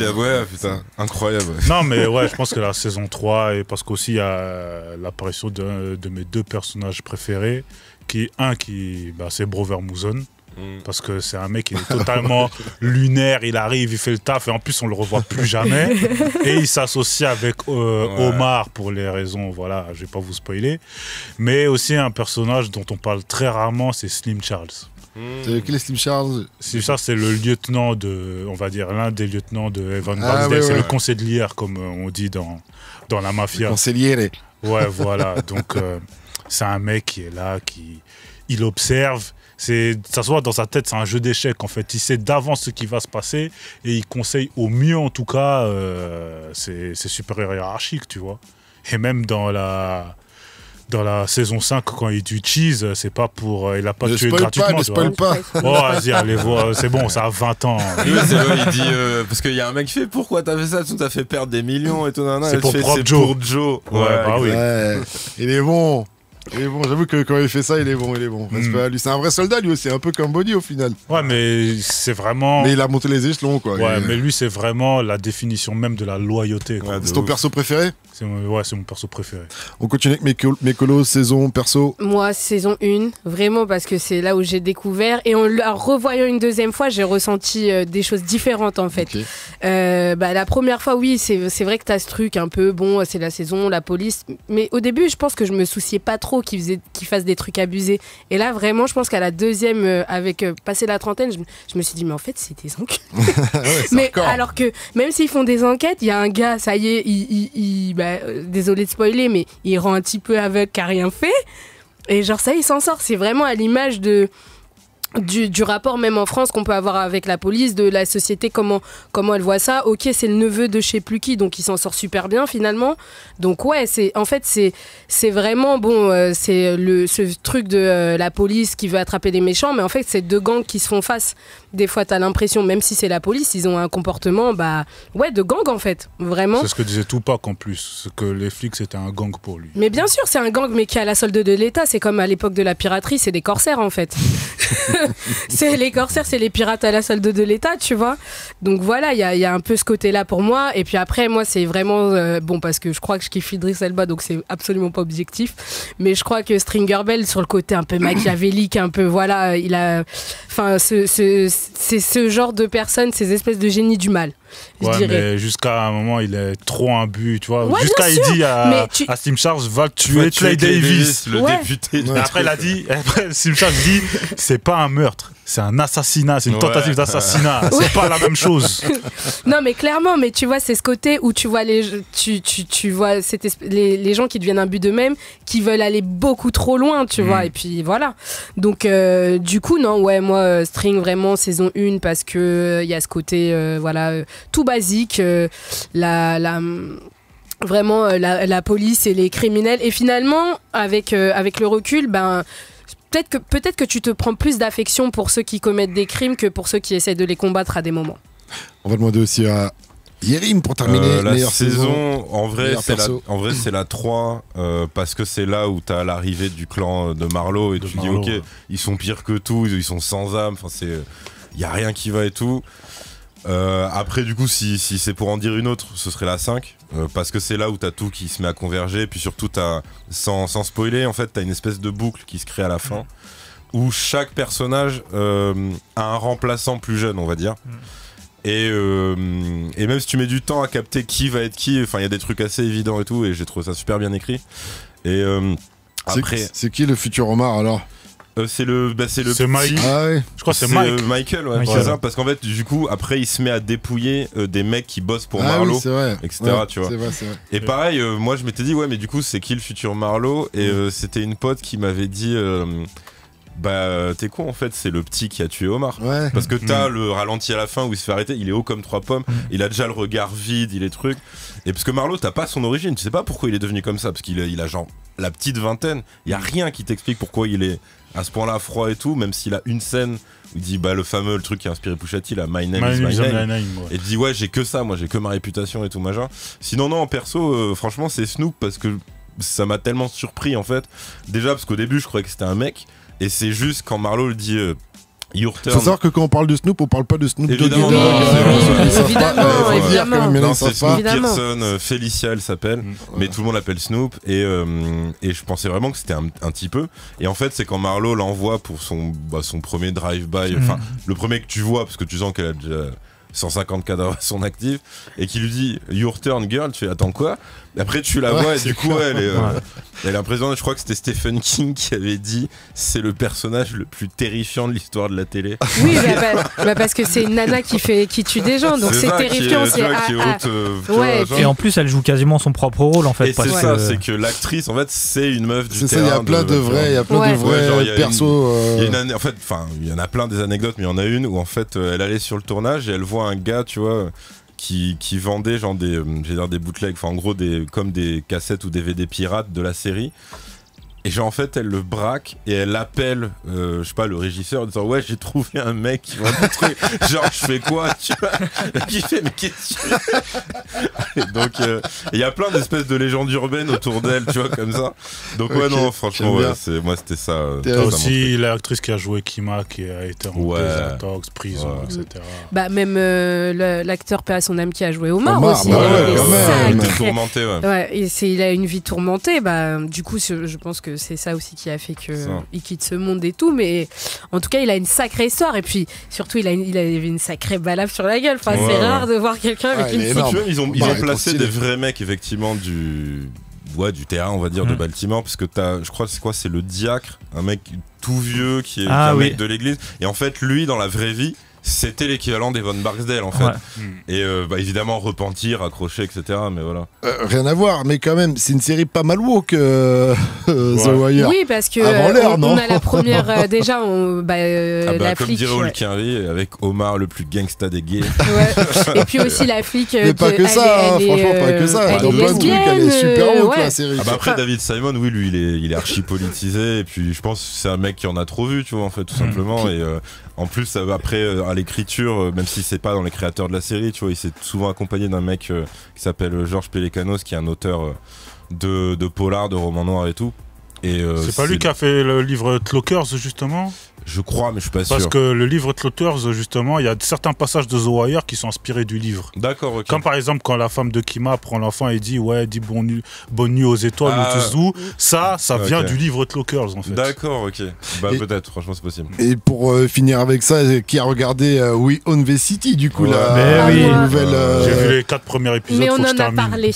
putain, incroyable. Non, mais je pense que la saison 3, et parce qu'aussi il y a l'apparition de mes deux personnages préférés, c'est Bro Vermouzen. Parce que c'est un mec qui est totalement lunaire, il arrive, il fait le taf, et en plus on le revoit plus jamais. Et il s'associe avec Omar pour les raisons, je vais pas vous spoiler. Mais aussi un personnage dont on parle très rarement, c'est Slim Charles. C'est quel est Slim Charles? Slim Charles, c'est le lieutenant l'un des lieutenants de Evan Barksdale. C'est le conseiller, comme on dit dans la mafia. Le conseiller. Ouais, voilà. Donc, c'est un mec qui est là, il observe. Ça se voit dans sa tête, c'est un jeu d'échecs en fait. Il sait d'avance ce qui va se passer et il conseille au mieux, en tout cas, ses supérieurs hiérarchiques, tu vois. Et même dans la saison 5, quand il tue Cheese, c'est pas pour. Il a pas tué gratuitement. Ne spoil pas. Oh, vas-y, allez voir. C'est bon, ça a 20 ans. C'est vrai, il dit. Parce qu'il y a un mec qui fait pourquoi t'as fait ça? Tu t'as fait perdre des millions et tout. C'est pour Joe. Oui. Il est bon. J'avoue que quand il fait ça, il est bon. Lui, c'est un vrai soldat, lui aussi, un peu comme Body au final. Ouais, mais c'est vraiment. Mais il a monté les échelons, quoi. Ouais, mais lui, c'est vraiment la définition même de la loyauté. Quoi. C'est ton perso préféré? C'est mon perso préféré. On continue avec mes colos, saison, perso. Moi, saison 1, vraiment, parce que c'est là où j'ai découvert. Et en la revoyant une deuxième fois, j'ai ressenti des choses différentes, en fait. Okay. La première fois, oui, c'est vrai que t'as ce truc un peu, c'est la saison, la police. Mais au début, je pense que je me souciais pas trop qu'ils fassent des trucs abusés. Et là, vraiment, je pense qu'à la deuxième, avec passer la trentaine, je me suis dit, mais en fait, c'est des enquêtes. Mais alors que, même s'ils font des enquêtes, il y a un gars, ça y est, désolé de spoiler, mais il rend un petit peu aveugle qui a rien fait. Et genre ça, il s'en sort. C'est vraiment à l'image du rapport même en France qu'on peut avoir avec la police, de la société, comment elle voit ça. Ok, c'est le neveu de je sais plus qui, donc il s'en sort super bien finalement. Donc ouais, c'est vraiment c'est ce truc de la police qui veut attraper les méchants, mais en fait c'est deux gangs qui se font face. Des fois t'as l'impression, même si c'est la police, ils ont un comportement de gang en fait, vraiment. C'est ce que disait Tupac en plus, que les flics c'était un gang pour lui. Mais bien sûr c'est un gang, mais qui a la solde de l'État. C'est comme à l'époque de la piraterie, c'est des corsaires en fait. C'est les corsaires, c'est les pirates à la solde de l'État, tu vois. Donc voilà, il y a un peu ce côté-là pour moi. Et puis après, moi, c'est vraiment parce que je crois que je kiffe Idris Elba, donc c'est absolument pas objectif. Mais je crois que Stringer Bell, sur le côté un peu machiavélique, un peu il a, c'est ce genre de personne, ces espèces de génies du mal. Je dirais. Mais jusqu'à un moment, il est trop imbu, tu vois. Jusqu'à il dit à Slim Charles, va tuer Clay Davis, le député. Et après, Slim Charles dit, c'est pas un meurtre, c'est un assassinat, c'est une tentative d'assassinat. C'est pas la même chose. Non, mais clairement, mais tu vois, c'est ce côté où tu vois tu vois les gens qui deviennent imbus d'eux-mêmes, qui veulent aller beaucoup trop loin, tu vois. Et puis voilà. Donc, du coup, non, moi, String, vraiment, saison 1, parce que il y a ce côté, tout basique, vraiment la police et les criminels. Et finalement, avec le recul, peut-être que tu te prends plus d'affection pour ceux qui commettent des crimes que pour ceux qui essaient de les combattre à des moments. On va demander aussi à Yérim pour terminer. La saison, en vrai, c'est la 3, parce que c'est là où t'as l'arrivée du clan de Marlowe et tu dis ok, ils sont pires que tout, ils sont sans âme, il y a rien qui va et tout. Après, du coup, si c'est pour en dire une autre, ce serait la 5. Parce que c'est là où t'as tout qui se met à converger. Puis surtout, sans spoiler, en fait, t'as une espèce de boucle qui se crée à la fin. Où chaque personnage a un remplaçant plus jeune, on va dire. Et même si tu mets du temps à capter qui va être qui, enfin il y a des trucs assez évidents et tout, et j'ai trouvé ça super bien écrit. Et après, c'est qui le futur Omar alors? C'est Mike. Ah ouais. Je crois que c'est Mike. Michael, ouais, c'est ça, parce qu'en fait, du coup, après, il se met à dépouiller des mecs qui bossent pour Marlowe, oui, c'est vrai. etc. Ouais, tu vois. c'est vrai. Et pareil, moi, je m'étais dit, ouais, mais du coup, c'est qui le futur Marlowe? Et c'était une pote qui m'avait dit. Bah t'es con en fait, c'est le petit qui a tué Omar. Ouais. Parce que t'as le ralenti à la fin où il se fait arrêter, il est haut comme 3 pommes, il a déjà le regard vide, il est truc. Et parce que Marlowe, t'as pas son origine, tu sais pas pourquoi il est devenu comme ça, parce qu'il a genre la petite vingtaine, il y a rien qui t'explique pourquoi il est à ce point-là froid et tout, même s'il a une scène où il dit le fameux truc qui a inspiré Pusha T, là, My name is my name. Et il dit ouais, j'ai que ça, moi j'ai que ma réputation et tout machin. Sinon non, en perso, franchement c'est Snoop, parce que ça m'a tellement surpris en fait. Déjà parce qu'au début je croyais que c'était un mec. Et c'est juste quand Marlowe le dit Your turn. Faut savoir que quand on parle de Snoop, on parle pas de Snoop évidemment, Dogg. Évidemment. C'est Snoop Pearson, Felicia elle s'appelle, mais tout le monde l'appelle Snoop. Et je pensais vraiment que c'était un petit peu. Et en fait, c'est quand Marlowe l'envoie pour son premier drive-by, enfin le premier que tu vois, parce que tu sens qu'elle a déjà 150 cadavres à son actif, et qui lui dit Your turn girl, tu fais attends quoi? Et après tu la vois et du coup elle est impressionnante. Je crois que c'était Stephen King qui avait dit c'est le personnage le plus terrifiant de l'histoire de la télé. Oui, parce que c'est une nana qui tue des gens, donc c'est terrifiant. Et en plus elle joue quasiment son propre rôle en fait. Et c'est ça, c'est que l'actrice en fait c'est une meuf du terrain. C'est ça, il y a plein de vrais persos. En fait, il y en a plein des anecdotes, mais il y en a une où en fait elle allait sur le tournage et elle voit un gars, tu vois, qui vendait genre des bootlegs, enfin en gros comme des cassettes ou DVD pirates de la série. Et genre en fait elle le braque et elle appelle je sais pas le régisseur en disant ouais j'ai trouvé un mec qui vend des trucs. Genre je fais quoi, tu vois? Qui fait mais qu'est-ce que tu fais? Donc il y a plein d'espèces de légendes urbaines autour d'elle, tu vois, comme ça. Donc ouais non franchement moi c'était ça. T'as aussi l'actrice qui a joué Kima qui a été en désintox, prison, etc. Bah même l'acteur paix à son âme qui a joué Omar aussi. Il était tourmenté. Il a une vie tourmentée. Bah du coup je pense que c'est ça aussi qui a fait qu'il quitte ce monde et tout, mais en tout cas il a une sacrée histoire et puis surtout il avait une sacrée balafre sur la gueule, enfin c'est rare de voir quelqu'un avec une ils ont placé des vrais mecs effectivement du terrain on va dire de Baltimore, parce que je crois c'est le diacre, un mec tout vieux qui est un mec de l'église, et en fait lui dans la vraie vie c'était l'équivalent d'Evan Barksdale en fait. Et évidemment repentir, accrocher, etc. Mais voilà. Rien à voir, mais quand même, c'est une série pas mal woke, The Wire. Oui, parce que on a la première déjà, la comme flic. dirait Hulk Henry, avec Omar le plus gangsta des gays. Et puis aussi la flic. Mais pas que ça, franchement, pas que ça. Dans plein de trucs, elle est super woke la série. Après David Simon, oui, lui, il est archi politisé. Et puis je pense que c'est un mec qui en a trop vu, tu vois, en fait, tout simplement. Et en plus, après, à l'écriture, même si c'est pas dans les créateurs de la série, tu vois, il s'est souvent accompagné d'un mec qui s'appelle Georges Pelecanos, qui est un auteur de polar, de romans noirs et tout. Et c'est pas lui qui a fait le livre Clockers, justement? Je crois, mais je suis pas sûr. Parce que le livre Clockers, justement, il y a certains passages de The Wire qui sont inspirés du livre. D'accord, ok. Comme par exemple quand la femme de Kima prend l'enfant et dit dis bonne nuit aux étoiles ou tous doux. Ça vient du livre Clockers en fait. D'accord, ok. Peut-être, franchement c'est possible. Et pour finir avec ça, qui a regardé We Own the City du coup nouvelle. J'ai vu les 4 premiers épisodes. Mais on en a parlé.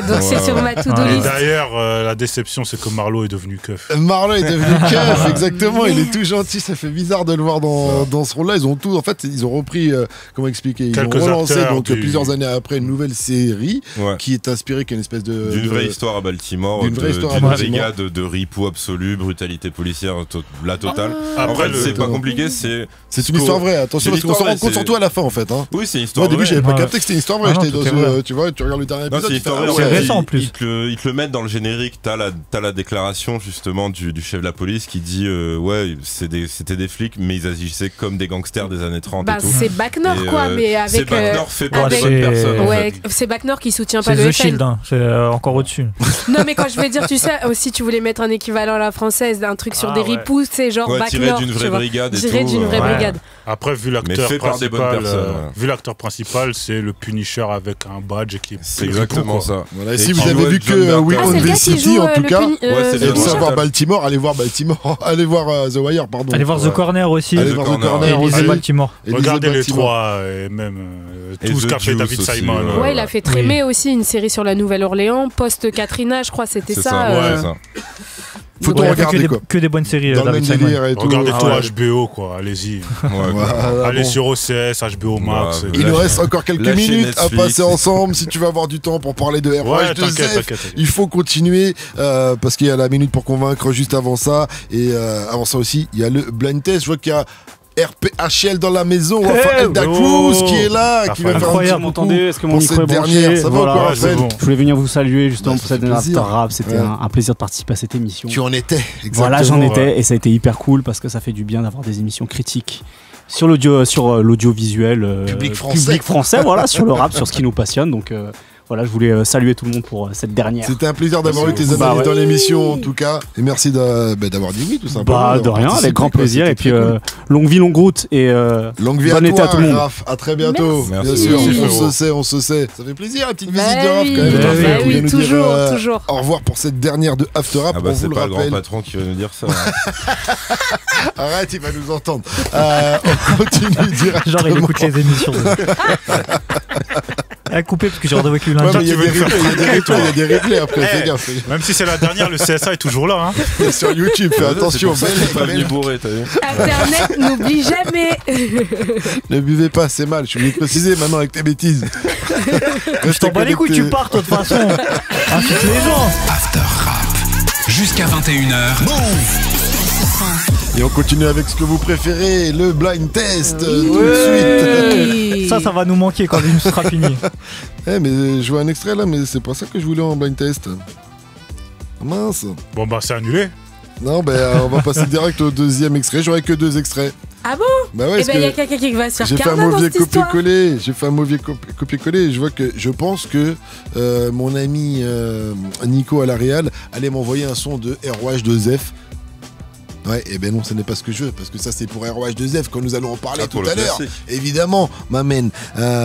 Donc c'est sur ma to-do list. D'ailleurs, la déception c'est que Marlowe est devenu keuf. Marlowe est devenu keuf, exactement. Il est tout gentil. Ça fait bizarre de le voir dans ce rôle-là. Ils ont repris, comment expliquer, ils ont relancé plusieurs années après une nouvelle série qui est inspirée d'une espèce d'une vraie histoire à Baltimore, d'une brigade de ripou absolu, brutalité policière, la totale. Après, c'est pas compliqué, c'est une histoire vraie. Attention, parce qu'on s'en rend compte surtout à la fin en fait. Oui, c'est une histoire vraie. Au début, j'avais pas capté que c'était une histoire vraie. Tu vois, tu regardes le dernier épisode. C'est récent en plus. Ils te le mettent dans le générique. T'as la déclaration version justement du chef de la police qui dit ouais, c'était des flics, mais ils agissaient comme des gangsters des années 30 et tout. C'est Bac Nord, quoi, mais avec. C'est Bac Nord fait par les bonnes personnes. Ouais, c'est Bac Nord qui soutient pas le le FN. Shield, hein. C'est encore au-dessus. Non, mais quand je veux dire, tu sais, aussi, tu voulais mettre un équivalent à la française, un truc sur des ripoux, c'est genre Bac tiré Nord. d'une vraie brigade et tiré tout. d'une vraie brigade. Après, vu l'acteur principal, c'est le Punisher avec un badge qui est. C'est exactement ça. Voilà, et si vous avez vu que We Own the City, en tout cas, c'est pour savoir Baltimore, allez voir Baltimore, allez voir The Wire, pardon. Allez voir The Corner aussi. Allez voir The Corner et Baltimore. Regardez les trois, et même tout ce qu'a fait David Simon. Ouais, il a fait Trémé aussi, une série sur la Nouvelle-Orléans, post-Katrina, je crois, c'était ça. Ouais, ça. Faut tout regarder, quoi. Que des bonnes séries. Dans le même délire et tout. Regardez tout HBO, quoi. Allez-y. Allez sur OCS, HBO Max. Il nous reste encore quelques minutes à passer ensemble. Si tu veux avoir du temps pour parler de ROH2F, il faut continuer parce qu'il y a la minute pour convaincre juste avant ça. Et avant ça aussi, il y a le blind test. Je vois qu'il y a RPHL dans la maison, Raphaël Dacruz qui est là, qui va faire un petit m'entendez? Est-ce que mon pour micro est cette branché? dernière. Ça va ou quoi, Raphaël? Je voulais venir vous saluer justement pour cette dernière After Rap. C'était un plaisir de participer à cette émission. Tu en étais, exactement. Voilà, j'en étais et ça a été hyper cool parce que ça fait du bien d'avoir des émissions critiques sur l'audiovisuel public français, voilà, sur le rap, sur ce qui nous passionne. Donc voilà, je voulais saluer tout le monde pour cette dernière. C'était un plaisir d'avoir eu tes analyses dans l'émission en tout cas. Et merci d'avoir dit oui tout simplement. Bah de rien, avec grand plaisir. Et puis longue vie, longue route et longue vie bon été à tout le monde. Raph, à très bientôt. Merci. Bien sûr, on se sait. Ça fait plaisir, la petite visite de Raph quand même. Oui, toujours. Au revoir pour cette dernière de After Rap. Ah bah c'est pas le grand rappelle. patron qui va nous dire ça. Arrête, il va nous entendre. On continue directement. Genre il écoute les émissions. À couper parce que j'ai rendez-vous avec lui lundi. Il y a des replays après, fais gaffe. Même si c'est la dernière, le CSA est toujours là. Hein. Sur YouTube, fais attention. C'est pas venu bourré, t'as vu. Internet, n'oublie jamais. Ne buvez pas, c'est mal. Je suis obligé de préciser maintenant avec tes bêtises. Je t'en bats les couilles, tu pars de toute façon. Insulte les gens. After Rap, jusqu'à 21h. Move. Et on continue avec ce que vous préférez, le blind test tout de suite. Ça va nous manquer quand il sera fini. Mais je vois un extrait là, mais c'est pas ça que je voulais en blind test. Mince. Bon bah c'est annulé. Non, on va passer direct au deuxième extrait. J'aurai que 2 extraits. Ah bon? Bah ouais, il y a quelqu'un qui va se faire j'ai fait un mauvais copier-coller. J'ai fait un mauvais copier-coller. Et je pense que mon ami Nico à la Real allait m'envoyer un son de ROH2F. Ouais, et ben non, ce n'est pas ce que je veux, parce que ça c'est pour ROH2F quand nous allons en parler tout à l'heure. Évidemment, m'amène.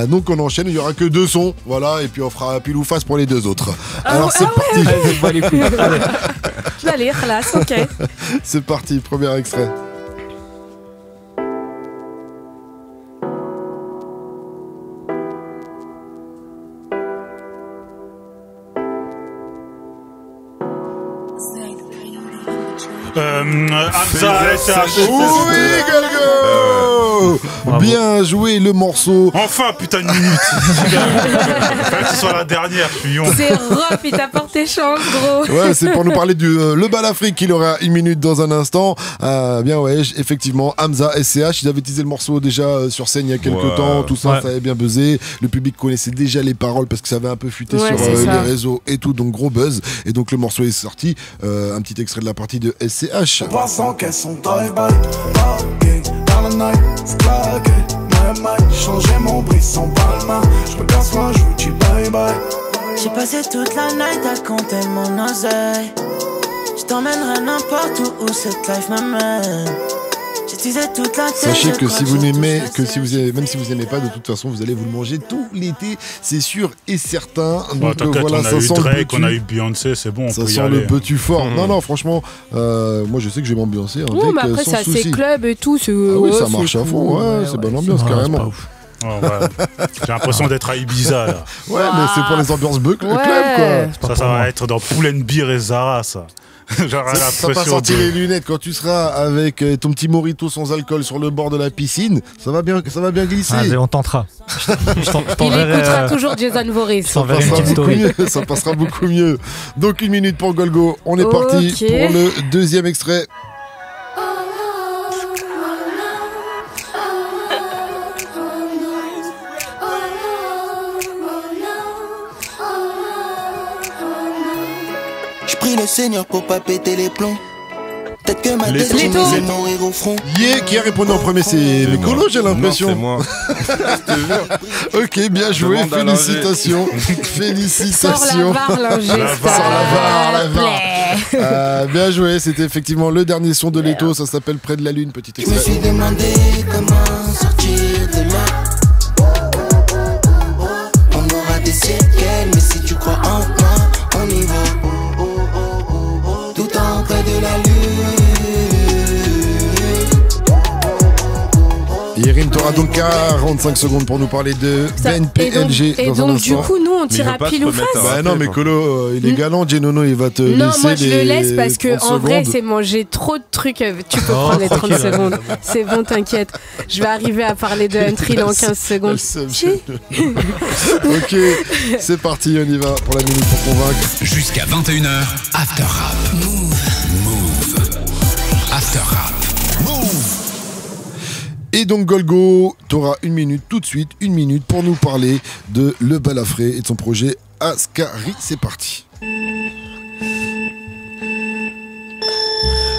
Donc on enchaîne, il n'y aura que 2 sons, voilà, et puis on fera pile ou face pour les 2 autres. Alors c'est parti. Allez, classe, ok. C'est parti, premier extrait. Hamza SH. Oui, Galgo. Bien joué le morceau. Enfin, putain, une minute. Fallait que ce soit la dernière, fuyons. C'est rough, il t'a porté chance, gros. Ouais, c'est pour nous parler du Le Bal Afrique. Il aura 1 minute dans un instant. Bien ouais, effectivement, Hamza SCH. Ils avaient teasé le morceau déjà sur scène il y a quelques temps. Tout ça, ça avait bien buzzé. Le public connaissait déjà les paroles parce que ça avait un peu fuité sur les réseaux et tout. Donc gros buzz. Et donc le morceau est sorti. Un petit extrait de la partie de SCH. Passant qu'elles sont drive-by, parking dans la night, c'est claqué, changer mon brisson palma, je me casse moi, je vous dis bye bye. J'ai passé toute la night à compter mon oseille, je t'emmènerai n'importe où cette life m'amène. Sachez que si vous n'aimez, même si vous n'aimez pas, de toute façon, vous allez vous le manger tout l'été, c'est sûr et certain. Donc voilà, ça sent Drake, on a eu Beyoncé, c'est bon. Ça sent le petit fort. Non, franchement, moi je sais que je vais m'ambiancer. Non, mais après c'est assez club et tout. Oui, ça marche à fond. C'est bonne ambiance carrément. J'ai l'impression d'être à Ibiza là. Ouais, mais c'est pour les ambiances club quoi. Ça va être dans Poulen Beer et Zara ça. Ça va sortir les lunettes quand tu seras avec ton petit mojito sans alcool sur le bord de la piscine. Ça va bien glisser. Allez, on tentera. Il écoutera toujours Jason Voorhees. Ça passera beaucoup mieux. Donc 1 minute pour Golgo. On est parti pour le deuxième extrait. prie le Seigneur pour pas péter les plombs. Peut-être que ma destinée c'est mourir au front. Qui a répondu en premier, c'est Mécolo, j'ai l'impression. C'est moi. Ok, bien joué, félicitations. Félicitations. Sors la VAR, bien joué, c'était effectivement le dernier son de Leto, ça s'appelle Près de la Lune, petit extrait. Je me suis demandé comment sortir de là. On aura des séquelles, mais si tu crois en moi, on y va. Tout en près de la lune. Yerim, t'auras donc 45 secondes pour nous parler de Ben PLG. Et donc du coup, nous, on tire à pile ou face. Bah non, mais Colo, il est galant, Genono, il va te laisser. Non, moi je le laisse parce que en vrai, c'est manger trop de trucs. Tu peux prendre les 30 secondes. C'est bon, t'inquiète. Je vais arriver à parler de Untrill en 15 secondes. Ok, c'est parti, on y va pour la minute pour convaincre. Jusqu'à 21h, After Rap. Move. After Rap. Move. Et donc Golgo, t'auras une minute tout de suite, une minute pour nous parler de Le Balafré et de son projet Ascari. C'est parti.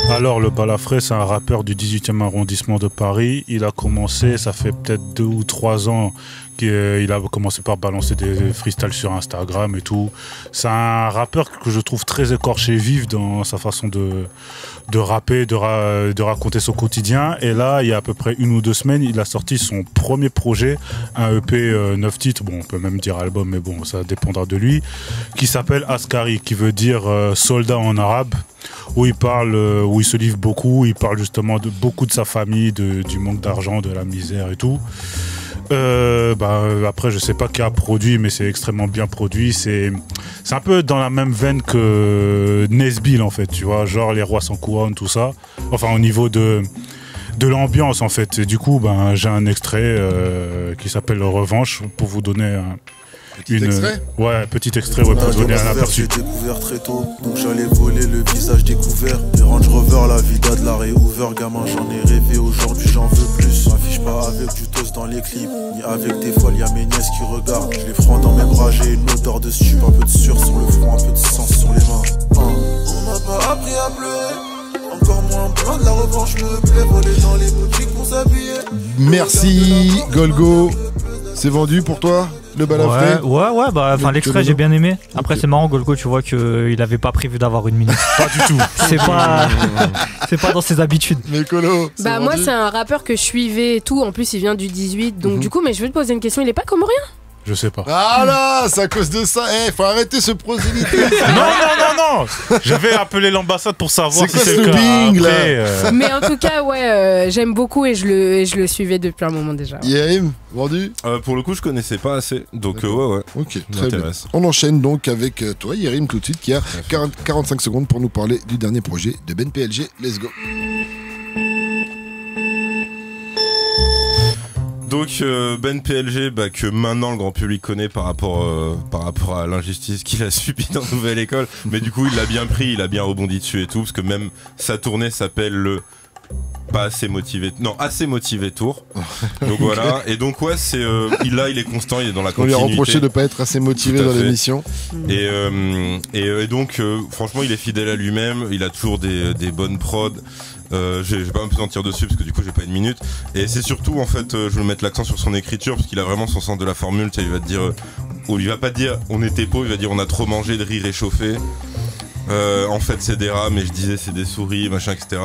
Alors, Le Balafré, c'est un rappeur du 18e arrondissement de Paris. Il a commencé, ça fait peut-être 2 ou 3 ans qu'il a commencé par balancer des freestyles sur Instagram et tout. C'est un rappeur que je trouve très écorché vif dans sa façon de rapper, de raconter son quotidien. Et là, il y a à peu près 1 ou 2 semaines, il a sorti son premier projet, un EP 9 titres, bon, on peut même dire album, mais bon, ça dépendra de lui, qui s'appelle Ascari, qui veut dire soldat en arabe. Où il parle, où il se livre beaucoup, il parle justement de beaucoup de sa famille, du manque d'argent, de la misère et tout. Après, je sais pas qui a produit, mais c'est extrêmement bien produit. C'est un peu dans la même veine que Nesbill en fait, tu vois, genre Les Rois sans couronne, tout ça. Enfin, au niveau de l'ambiance en fait. Et du coup, j'ai un extrait qui s'appelle Revanche pour vous donner Petit extrait ? Ouais, petit extrait pour donner un aperçu. J'ai découvert très tôt, donc j'allais voler le visage découvert. Les Range Rover, la vida de la réouvert. Gamin, j'en ai rêvé, aujourd'hui j'en veux plus. M'affiche pas avec du toast dans les clips, ni avec des folles, y'a mes nièces qui regardent. Je les prends dans mes bras, j'ai une odeur de stup, un peu de sueur sur le front, un peu de sang sur les mains. On m'a pas appris à pleurer. Encore moins plein de la revanche me plaît. Voler dans les boutiques pour s'habiller. Merci Golgo. C'est vendu pour toi Le Balafré? Ouais, l'extrait j'ai bien aimé. Après c'est marrant Golgo, tu vois qu'il avait pas prévu d'avoir 1 minute. Pas du tout. C'est pas dans ses habitudes. Mais Colo. Moi c'est un rappeur que je suivais et tout. En plus il vient du 18, donc du coup, mais je veux te poser une question. Il est pas comorien? Je sais pas. Ah là, c'est à cause de ça. Faut arrêter ce prosélytisme. Non. Je vais appeler l'ambassade pour savoir si c'est le cas. Mais en tout cas, ouais, j'aime beaucoup et je le suivais depuis un moment déjà. Ouais. Yerim, vendu pour le coup, je connaissais pas assez. Donc, ouais. Ok, très bien. On enchaîne donc avec toi, Yerim, tout de suite, qui a 45 secondes pour nous parler du dernier projet de Ben PLG. Let's go. Donc Ben PLG, que maintenant le grand public connaît par rapport à l'injustice qu'il a subie dans Nouvelle École, mais du coup il l'a bien pris, il a bien rebondi dessus et tout, parce que même sa tournée s'appelle le assez motivé tour. Donc voilà, et donc ouais, c'est il est constant, il est dans la continuité. On lui a reproché de pas être assez motivé dans l'émission. Et donc franchement il est fidèle à lui-même, il a toujours des bonnes prods. Je vais pas me sentir dessus parce que du coup j'ai pas 1 minute. Et c'est surtout en fait, je veux mettre l'accent sur son écriture parce qu'il a vraiment son sens de la formule. Tu sais, il va te dire, il va pas te dire on était pauvre, il va dire on a trop mangé de riz réchauffé. En fait c'est des rats, mais je disais c'est des souris, machin, etc.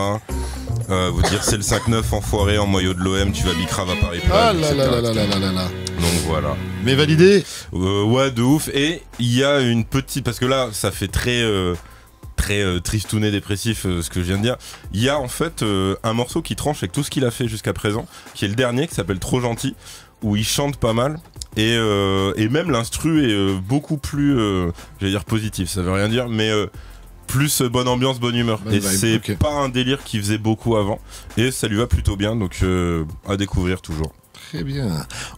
Vous dire c'est le 5-9 enfoiré en maillot de l'OM, tu vas bicrave à Paris. Ah là là là là là là là. Donc voilà. Mais validé. Ouais, de ouf. Et il y a une petite, parce que là ça fait très tristouné, dépressif, ce que je viens de dire. Il y a en fait un morceau qui tranche avec tout ce qu'il a fait jusqu'à présent, qui est le dernier, qui s'appelle Trop Gentil, où il chante pas mal. Et même l'instru est beaucoup plus, j'allais dire positif, ça veut rien dire, mais plus bonne ambiance, bonne humeur. Et c'est pas un délire qu'il faisait beaucoup avant. Et ça lui va plutôt bien, donc à découvrir toujours. Très bien.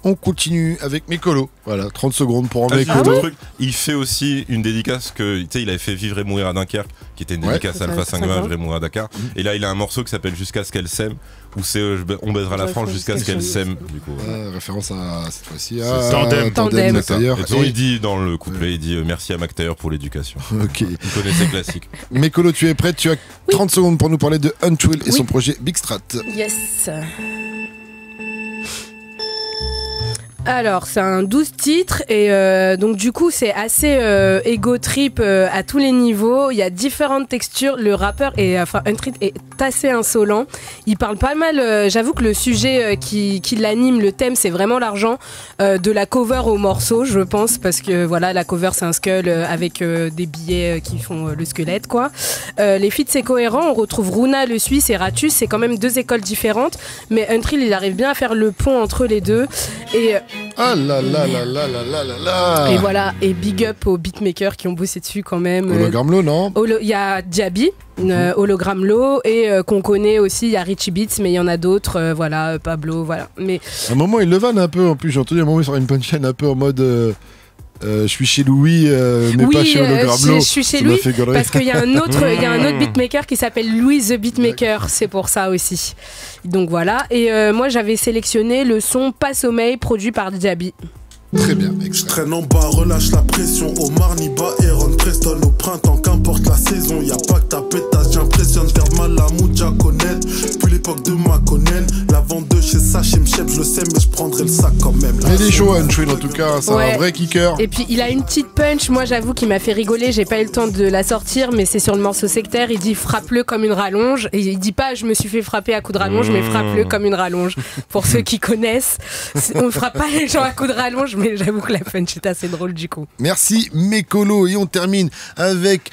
On continue avec Mekolo. Voilà, 30 secondes pour Mekolo. Il fait aussi une dédicace que, tu sais, il avait fait Vivre et mourir à Dunkerque, qui était une dédicace Alpha 5 Vivre et mourir à Dakar. Et là, il a un morceau qui s'appelle Jusqu'à ce qu'elle s'aime, où c'est On baisera la France jusqu'à ce qu'elle s'aime. Du coup, référence à cette fois-ci à Tandem. Et il dit dans le couplet, il dit merci à Mac Taylor pour l'éducation. Ok. Vous connaissez le classique. Mekolo, tu es prête? Tu as 30 secondes pour nous parler de Untwill et son projet Big Strat. Yes. Alors, c'est un 12 titres et donc du coup, c'est assez ego trip à tous les niveaux. Il y a différentes textures. Le rappeur Untwill est assez insolent. Il parle pas mal. J'avoue que le sujet qui l'anime, le thème, c'est vraiment l'argent. De la cover au morceau, je pense, parce que voilà, la cover c'est un skull avec des billets qui font le squelette, quoi. Les feats c'est cohérent. On retrouve Runa le Suisse et Ratus. C'est quand même deux écoles différentes, mais Untwill il arrive bien à faire le pont entre les deux et ah là là là là là là là là. Et voilà, et big up aux beatmakers qui ont bossé dessus quand même. Hologram Low, non? Il y a Diaby, Hologram Low, et qu'on connaît aussi, il y a Richie Beats, mais il y en a d'autres, voilà, Pablo, voilà. Mais à un moment, il le vanne un peu, en plus, j'ai entendu un moment, il sort une punchline un peu en mode. Je suis chez Louis, mais pas chez Hologram Low. Je suis chez Louis parce qu'il y a un autre beatmaker qui s'appelle Louis the Beatmaker, c'est pour ça aussi. Donc voilà, et moi j'avais sélectionné le son Pas Sommeil produit par Diaby. Très bien. Je traîne en bas, relâche la pression. Omar, Niba, Aaron, Preston au printemps, qu'importe la saison. Y'a pas que ta pétasse, j'impressionne. Faire mal la Mouja connaît. Depuis l'époque de Maconel, la vente de chez Sachem Chep, je le sais, mais je prendrai le sac quand même. Mais les shows, Untwill en tout cas, c'est un vrai kicker. Et puis il a une petite punch, moi j'avoue qu'il m'a fait rigoler. J'ai pas eu le temps de la sortir, mais c'est sur le morceau Sectaire. Il dit frappe-le comme une rallonge. Et il dit pas je me suis fait frapper à coups de rallonge, mais frappe-le comme une rallonge. Pour ceux qui connaissent, on frappe pas les gens à coups de rallonge, mais j'avoue que la punch est assez drôle du coup. Merci Mekolo, et on termine avec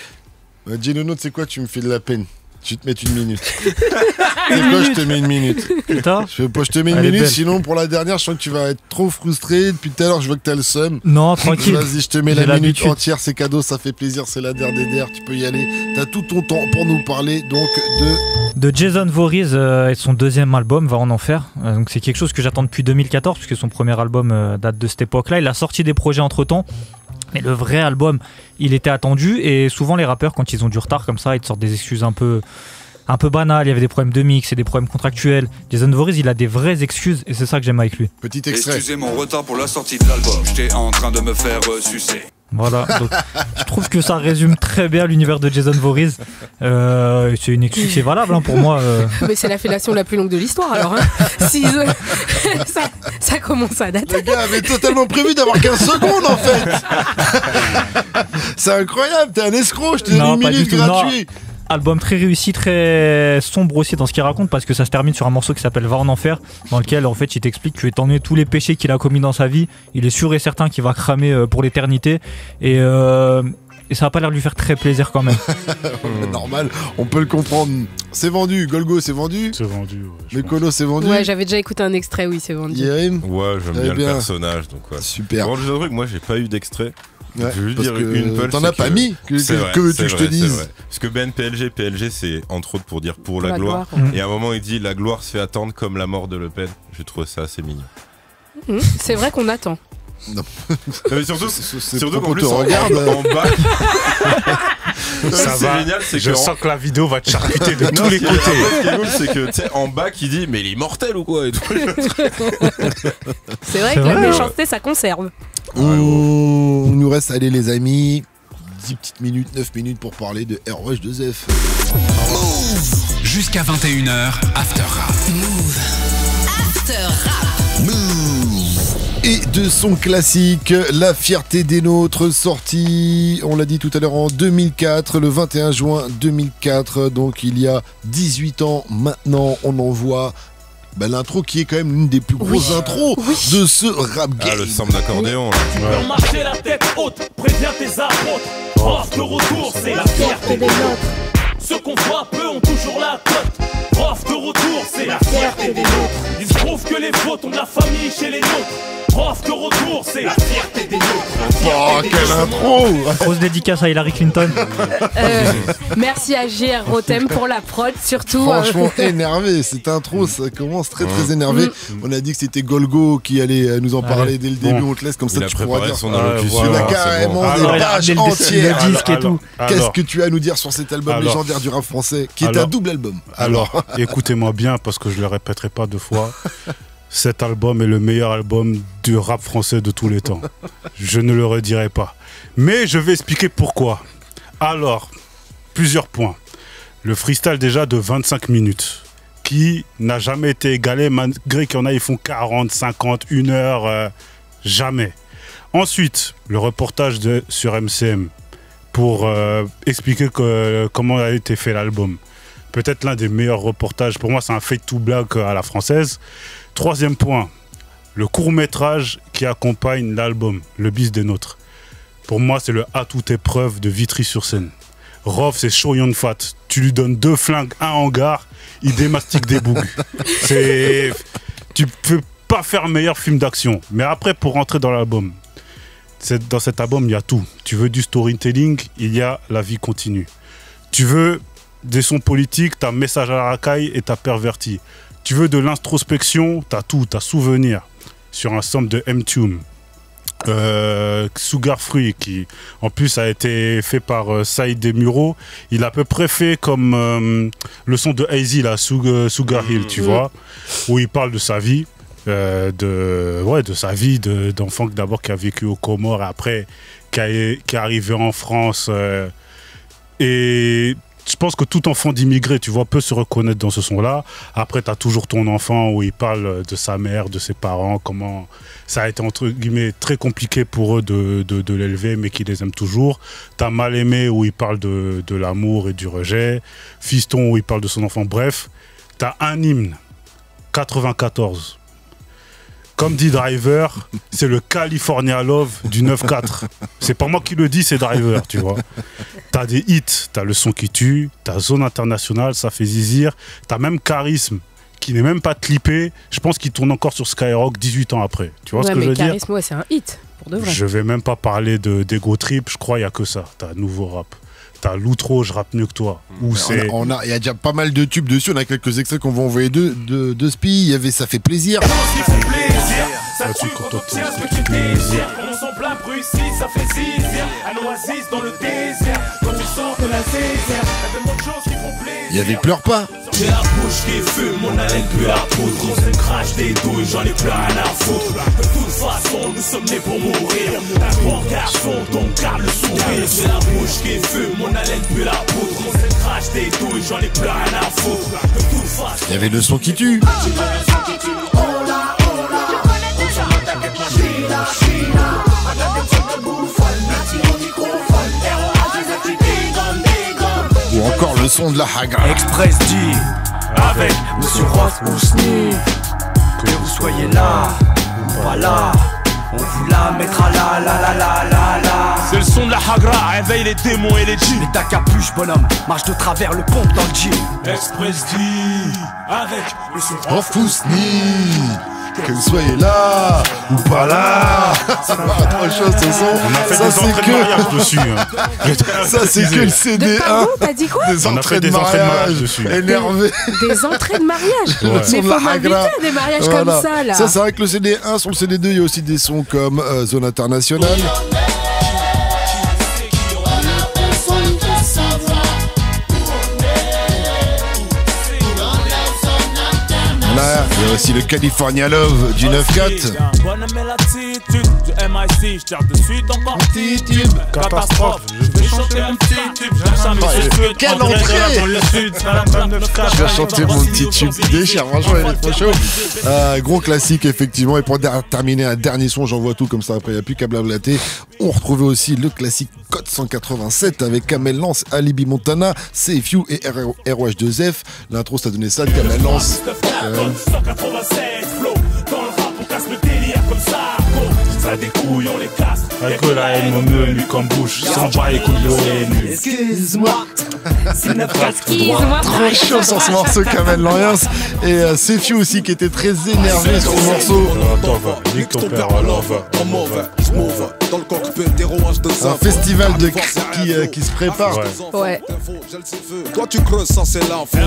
Genono, tu sais quoi, tu me fais de la peine. Je vais te mettre une minute. C'est quoi, je te mets une minute. Putain. Je te mets une minute, sinon pour la dernière, je sens que tu vas être trop frustré. Depuis tout à l'heure, je vois que t'as le seum. Non, tranquille. Vas-y, je te mets la minute entière, c'est cadeau, ça fait plaisir, c'est la der, tu peux y aller. T'as tout ton temps pour nous parler donc de Jason Voorhees et son deuxième album Va en enfer. Donc c'est quelque chose que j'attends depuis 2014 puisque son premier album date de cette époque-là. Il a sorti des projets entre-temps. Mais le vrai album, il était attendu, et souvent les rappeurs, quand ils ont du retard comme ça, ils te sortent des excuses un peu banales. Il y avait des problèmes de mix et des problèmes contractuels. Jason Voorhees, il a des vraies excuses, et c'est ça que j'aime avec lui. Petit extrait. Excusez mon retard pour la sortie de l'album, j'étais en train de me faire sucer. Voilà, donc je trouve que ça résume très bien l'univers de Jason Voorhees. C'est une excuse qui est valable pour moi. Mais c'est la fellation la plus longue de l'histoire alors. Ça commence à dater. Le gars avait totalement prévu d'avoir 15 secondes en fait. C'est incroyable, t'es un escroc, je te donne une minute gratuite. Album très réussi, très sombre aussi dans ce qu'il raconte, parce que ça se termine sur un morceau qui s'appelle Va en enfer, dans lequel en fait il t'explique que étant donné tous les péchés qu'il a commis dans sa vie, il est sûr et certain qu'il va cramer pour l'éternité, et ça va pas l'air de lui faire très plaisir quand même. Normal, on peut le comprendre. C'est vendu, Golgo c'est vendu. C'est vendu, ouais. Mekolo c'est vendu. Ouais, j'avais déjà écouté un extrait, oui, c'est vendu. Yérim. Ouais, j'aime bien le personnage, donc ouais. Super. Bon, je dois dire que moi j'ai pas eu d'extrait. Ouais, je veux dire une punch. T'en as pas mis que veux-tu que je te dise. Parce que Ben PLG c'est entre autres pour dire pour la gloire. Et à un moment il dit la gloire se fait attendre comme la mort de Le Pen. J'ai trouvé ça assez mignon. C'est vrai qu'on attend. Non. Mais surtout qu'en plus regarde en bas. Ça va. Génial, c'est je sens que la vidéo va te charcuter de tous les côtés. Ce qui est cool, c'est que tu sais en bas qui dit mais il est immortel ou quoi et tout. C'est vrai que la méchanceté ça conserve. Il nous reste, allez les amis, 10 petites minutes, 9 minutes pour parler de ROH 2F. Move. Jusqu'à 21h, After Rap. Move. After Rap. Move. Et de son classique, La fierté des nôtres, sorti, on l'a dit tout à l'heure, en 2004, le 21 juin 2004, donc il y a 18 ans maintenant, on envoie l'intro qui est quand même l'une des plus grosses intros de ce rap game. Ah, le sample d'accordéon. Tu peux marcher la tête haute, préviens tes apôtres. Prof de retour, c'est la fierté des nôtres. Ceux qu'on voit peu ont toujours la cote. Prof de retour, c'est la fierté des nôtres. Il se trouve que les fautes ont de la famille chez les nôtres. Prof de retour, c'est la fierté des nôtres. Oh, quelle intro! Grosse dédicace à Hillary Clinton. Merci à JR Rotem pour la prod, surtout. Franchement énervé, cette intro, ça commence très énervé. On a dit que c'était Golgo qui allait nous en parler dès le début. On te laisse comme ça, tu pourras dire son allocution. Il a carrément des pages entières. Le disque et tout. Qu'est-ce que tu as à nous dire sur cet album légendaire du rap français, qui est un double album? Alors, écoutez-moi bien parce que je le répéterai pas 2 fois. Cet album est le meilleur album du rap français de tous les temps. Je ne le redirai pas. Mais je vais expliquer pourquoi. Alors, plusieurs points. Le freestyle déjà de 25 minutes, qui n'a jamais été égalé, malgré qu'il y en a, ils font 40, 50, 1 heure, jamais. Ensuite, le reportage sur MCM pour expliquer comment a été fait l'album. Peut-être l'un des meilleurs reportages. Pour moi, c'est un fade to black à la française. 3e point, le court-métrage qui accompagne l'album, Le Bis des Nôtres. Pour moi, c'est le à toute épreuve de Vitry-sur-Seine. Rof, c'est Shoyon Fat. Tu lui donnes 2 flingues, un hangar, il démastique des bougs. Tu peux pas faire meilleur film d'action. Mais après, pour rentrer dans l'album, dans cet album, il y a tout. Tu veux du storytelling, il y a La vie continue. Tu veux des sons politiques, t'as Message à la racaille et t'as Perverti. Tu veux de l'introspection, t'as tout, t'as Souvenir sur un sample de M-Tune. Sugar Free qui en plus a été fait par Saïd Desmureaux. Il a à peu près fait comme le son de AZ là, Sugar Hill, tu vois, où il parle de sa vie, de sa vie d'enfant d'abord qui a vécu aux Comores et après qui est arrivé en France et je pense que tout enfant d'immigré, tu vois, peut se reconnaître dans ce son-là. Après, tu as toujours ton enfant où il parle de sa mère, de ses parents, comment ça a été, entre guillemets, très compliqué pour eux de l'élever, mais qu'ils les aiment toujours. Tu as Mal aimé où il parle de l'amour et du rejet. Fiston où il parle de son enfant. Bref, tu as un hymne, 94. Comme dit Driver, c'est le California Love du 9-4. C'est pas moi qui le dis, c'est Driver, tu vois. T'as des hits, t'as Le Son qui tue, t'as Zone Internationale, ça fait zizir. T'as même Charisme, qui n'est même pas clippé. Je pense qu'il tourne encore sur Skyrock 18 ans après. Tu vois ce que je veux dire? Charisme, ouais, c'est un hit, pour de vrai. Je vais même pas parler d'Ego Trip, je crois qu'il y a que ça. T'as Nouveau Rap. T'as L'Outro, Je rappe mieux que toi. Il y a déjà pas mal de tubes dessus. On a quelques extraits qu'on va envoyer de Spi. Il y avait Ça fait plaisir. Ça tue quand on tient ce que tu désires. On s'en plein Bruxelles, ça fait zizir. Un oasis dans le désert. Quand tu sors de la désert, t'as tellement de choses qui font plaisir. Il y avait Pleure pas. J'ai la bouche qui fume, mon haleine pue la poudre. On se crache des douilles, j'en ai plus rien à foutre. De toute façon, nous sommes nés pour mourir. Un grand garçon, donc garde le sourire. J'ai la bouche qui fume, mon haleine pue la poudre. On se crache des douilles, j'en ai plus rien à foutre. De toute façon, il y avait Le Son qui tue. Ou encore le son de la Hagra. Express D avec Monsieur Ross Ousni. Que vous soyez là ou pas là, on vous la mettra là, là, là, là, là, là. C'est le son de la Hagra, réveille les démons et les djinns. Mets ta capuche, bonhomme, marche de travers le pompe dans le jean. Express D avec Monsieur Ross Ousni. Que vous soyez là ou pas là, ça va autre chose ce son. On a fait ça, des entrées de mariage dessus. Ça c'est que le CD1. Pardon, t'as dit quoi? On a fait des entrées de mariage dessus. Énervé. Des entrées de mariage. Ouais. Mais faut m'inviter à des mariages comme ça là. Ça c'est vrai que le CD1, sur le CD2 il y a aussi des sons comme Zone Internationale. Là, il y a aussi le California Love du 9-4. Catastrophe, je vais chanter mon petit tube. Quelle entrée! Je vais chanter mon petit tube. Déchire, franchement, il est trop chaud. Gros classique, effectivement. Et pour terminer, un dernier son, j'envoie tout comme ça. Après, il n'y a plus qu'à blablater. On retrouvait aussi le classique Code 187 avec Kamel Lance, Alibi Montana, Safe You et ROH2F. L'intro, ça donnait ça de Kamel Lance. 187 flow, dans le rap on casse le délire comme ça. Ça découille, on les casse. Avec la haine au menu comme bouche, sans bas écoute l'ONU. Excuse-moi, c'est trop chaud sur ce morceau, Kamel Lance. Et Safe You aussi qui était très énervé sur ce morceau. Nique ton père, on va. dans le cockpit des rouages de un festival qui se prépare. Ouais. Toi tu creuses, ça c'est l'info.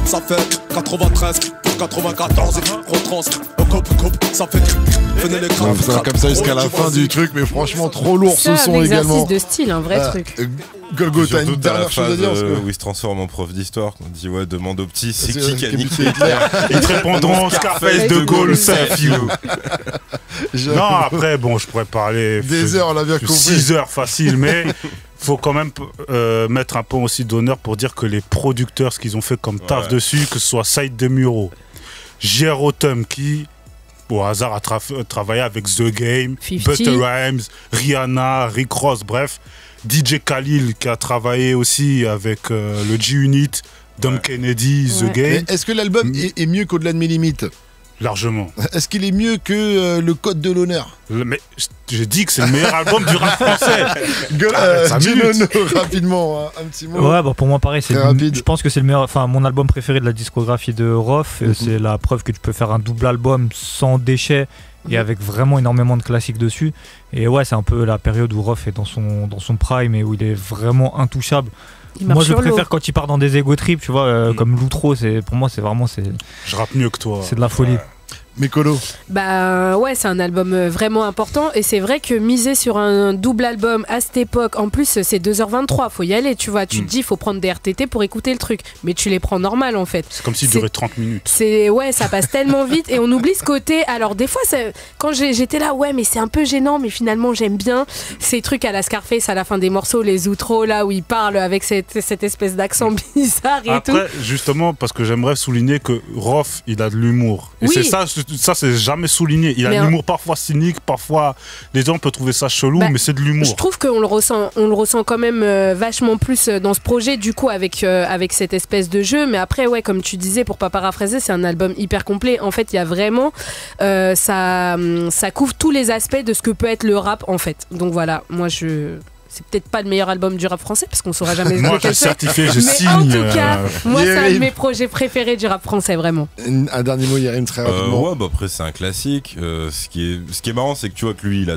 Ça fait 93 pour 94 et retrans. Coupe, ça fait venez les crânes. Comme ça jusqu'à la fin du truc, mais franchement trop lourd ce son également. De style, un vrai truc. Golgotha, une dernière chose à dire où il se transforme en prof d'histoire. On dit ouais, demande au petit, c'est qui a niqué Hitler. Ils te répondront Scarface, De Gaulle, c'est you. Non, après, bon, je pourrais parler des heures, on l'a bien compris. 6 heures facile, mais faut quand même mettre un peu aussi d'honneur pour dire que les producteurs, ce qu'ils ont fait comme taf dessus, que ce soit Saïd Demuro, J.R. Autumn qui au hasard a travaillé avec The Game, 50. Busta Rhymes, Rihanna, Rick Ross, bref. DJ Khalil qui a travaillé aussi avec le G-Unit, Dom Kennedy, The Game. Mais est-ce que l'album est mieux qu'Au-delà de mes limites ? Largement. Est-ce qu'il est mieux que le Code de l'honneur ? Mais j'ai dit que c'est le meilleur album du rap français. Ginono, rapidement, un petit mot. Ouais, bah pour moi pareil, je pense que c'est le meilleur, enfin mon album préféré de la discographie de Rof. C'est la preuve que tu peux faire un double album sans déchets et avec vraiment énormément de classiques dessus. Et ouais, c'est un peu la période où Rof est dans son prime et où il est vraiment intouchable. Moi je préfère quand il part dans des ego trips, tu vois, comme Loutro, pour moi c'est vraiment je rappe mieux que toi. C'est de la folie. Mécolo. Bah ouais, c'est un album vraiment important et c'est vrai que miser sur un double album à cette époque, en plus c'est 2h23, faut y aller, tu vois, tu te dis faut prendre des RTT pour écouter le truc, mais tu les prends normal en fait. C'est comme s'il durait 30 minutes. Ouais, ça passe tellement vite et on oublie ce côté. Alors des fois, quand j'étais là, ouais, mais c'est un peu gênant, mais finalement j'aime bien ces trucs à la Scarface à la fin des morceaux, les outros là où il parle avec cette espèce d'accent bizarre et tout. Après, justement, parce que j'aimerais souligner que Rof, il a de l'humour. Et c'est ça c'est jamais souligné. Il a un humour parfois cynique, parfois les gens peuvent trouver ça chelou, mais c'est de l'humour. Je trouve qu'on le ressent quand même vachement plus dans ce projet, du coup, avec cette espèce de jeu. Mais après, ouais, comme tu disais, pour pas paraphraser, c'est un album hyper complet. En fait, il y a vraiment ça couvre tous les aspects de ce que peut être le rap, en fait. Donc voilà, moi c'est peut-être pas le meilleur album du rap français parce qu'on saura jamais. Moi, je suis certifié, je signe. En tout cas, moi, c'est un de mes projets préférés du rap français, vraiment. Un dernier mot, Yerim, très rapidement. Ouais, bah après, c'est un classique. Ce qui est marrant, c'est que tu vois que lui, il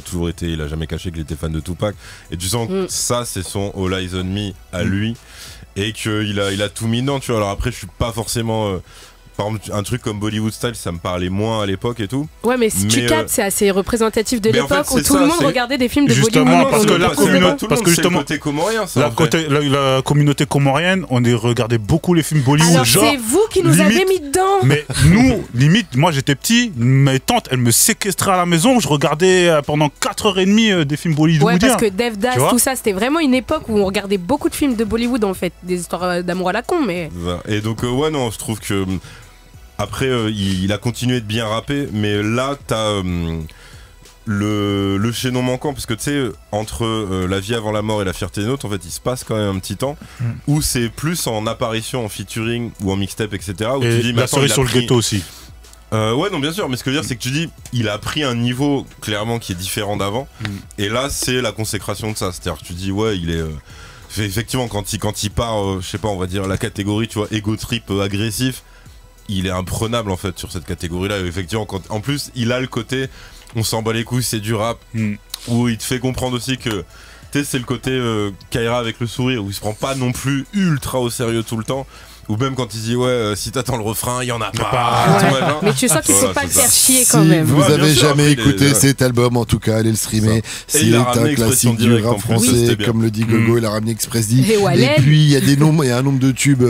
a jamais caché qu'il était fan de Tupac. Et tu sens que ça, c'est son All Eyes on Me à lui. Et qu'il a tout mis dedans, tu vois. Alors après, je suis pas forcément. Par exemple, un truc comme Bollywood Style, ça me parlait moins à l'époque et tout. Ouais, mais si tu captes, c'est assez représentatif de l'époque où tout le monde regardait des films de Bollywood. Parce que la communauté, c'est le côté comorien, ça. La communauté comorienne, on regardait beaucoup les films Bollywood. Alors c'est vous qui nous avez mis dedans. Mais nous, limite, moi j'étais petit, mes tantes, elles me séquestraient à la maison, je regardais pendant 4h30 des films bollywoodiens. Ouais, parce que Devdas, tout ça, c'était vraiment une époque où on regardait beaucoup de films de Bollywood en fait, des histoires d'amour à la con, mais. Et donc ouais, non, je trouve que. Après, il a continué de bien rapper, mais là, t'as le chaînon manquant, parce que tu sais, entre La vie avant la mort et La fierté des nôtres, en fait, il se passe quand même un petit temps, où c'est plus en apparition, en featuring ou en mixtape, etc. Où et tu dis, la cerise sur le ghetto aussi. Ouais, non, bien sûr, mais ce que je veux dire, c'est que tu dis, il a pris un niveau clairement qui est différent d'avant, et là, c'est la consécration de ça. C'est-à-dire que tu dis, ouais, il est. Effectivement, quand il part, je sais pas, on va dire la catégorie, tu vois, ego trip agressif. Il est imprenable en fait sur cette catégorie-là. Et effectivement, en plus, il a le côté, on s'en bat les couilles, c'est du rap, où il te fait comprendre aussi que, tu sais, c'est le côté Kaira avec le sourire, où il se prend pas non plus ultra au sérieux tout le temps. Ou même quand il dit si t'attends le refrain, il y en a pas. Ouais. Mais tu sens qu'il faut pas le faire chier quand même. Si vous avez jamais écouté cet album, en tout cas, allez le streamer. C'est un classique du rap français, comme le dit Gogo, il a ramené Express D. Et puis il y a un nombre de tubes.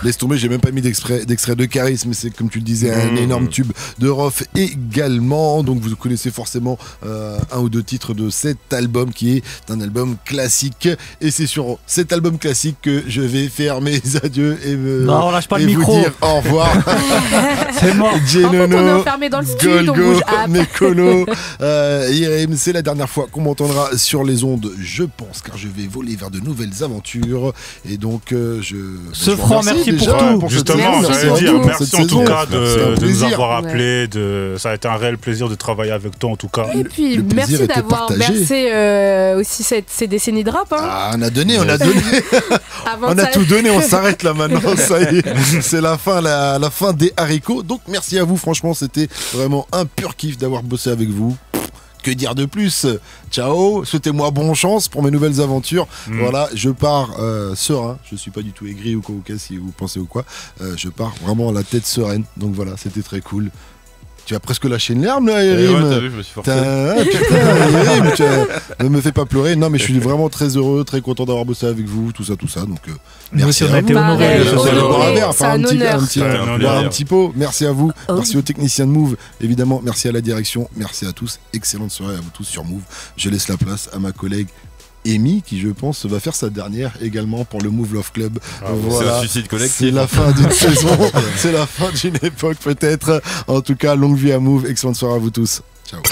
Laisse tomber, j'ai même pas mis d'extrait de Charisme, c'est comme tu le disais, un énorme tube de Rof également. Donc vous connaissez forcément un ou deux titres de cet album qui est un album classique. Et c'est sur cet album classique que je vais faire mes adieux et non, on lâche pas le micro. Vous dire au revoir. C'est mort. Ginono, en fait, on est enfermé dans le studio, Golgo, Mécolo, Yerim, c'est la dernière fois qu'on m'entendra sur les ondes, je pense, car je vais voler vers de nouvelles aventures. Et donc, Ce franc, merci pour tout. Justement, j'allais dire merci en tout cas de nous avoir appelés. Ça a été un réel plaisir de travailler avec toi en tout cas. Et puis, merci d'avoir bercé aussi ces décennies de rap. Ah, on a donné. On a tout donné, on s'arrête là maintenant. Ça y est, c'est la fin des haricots. Donc merci à vous, franchement, c'était vraiment un pur kiff d'avoir bossé avec vous. que dire de plus? Ciao, souhaitez-moi bonne chance pour mes nouvelles aventures. Voilà, je pars serein. Je suis pas du tout aigri ou quoi, si vous pensez ou quoi. Je pars vraiment la tête sereine. Donc voilà, c'était très cool. Tu as presque lâché une larme là, Yerim. Ouais, t'as vu, je me suis forcé. Putain, Yerim, ne me fais pas pleurer. Non, mais je suis vraiment très heureux, très content d'avoir bossé avec vous, tout ça. Donc, merci à vous. Un petit pot. Merci à vous. Merci aux techniciens de Move. Évidemment, merci à la direction. Merci à tous. Excellente soirée à vous tous sur Move. Je laisse la place à ma collègue Amy, qui je pense va faire sa dernière également pour le Move Love Club. Voilà. C'est un suicide collectif. C'est la fin d'une saison, c'est la fin d'une époque peut-être. En tout cas, longue vie à Move, excellente soirée à vous tous. Ciao.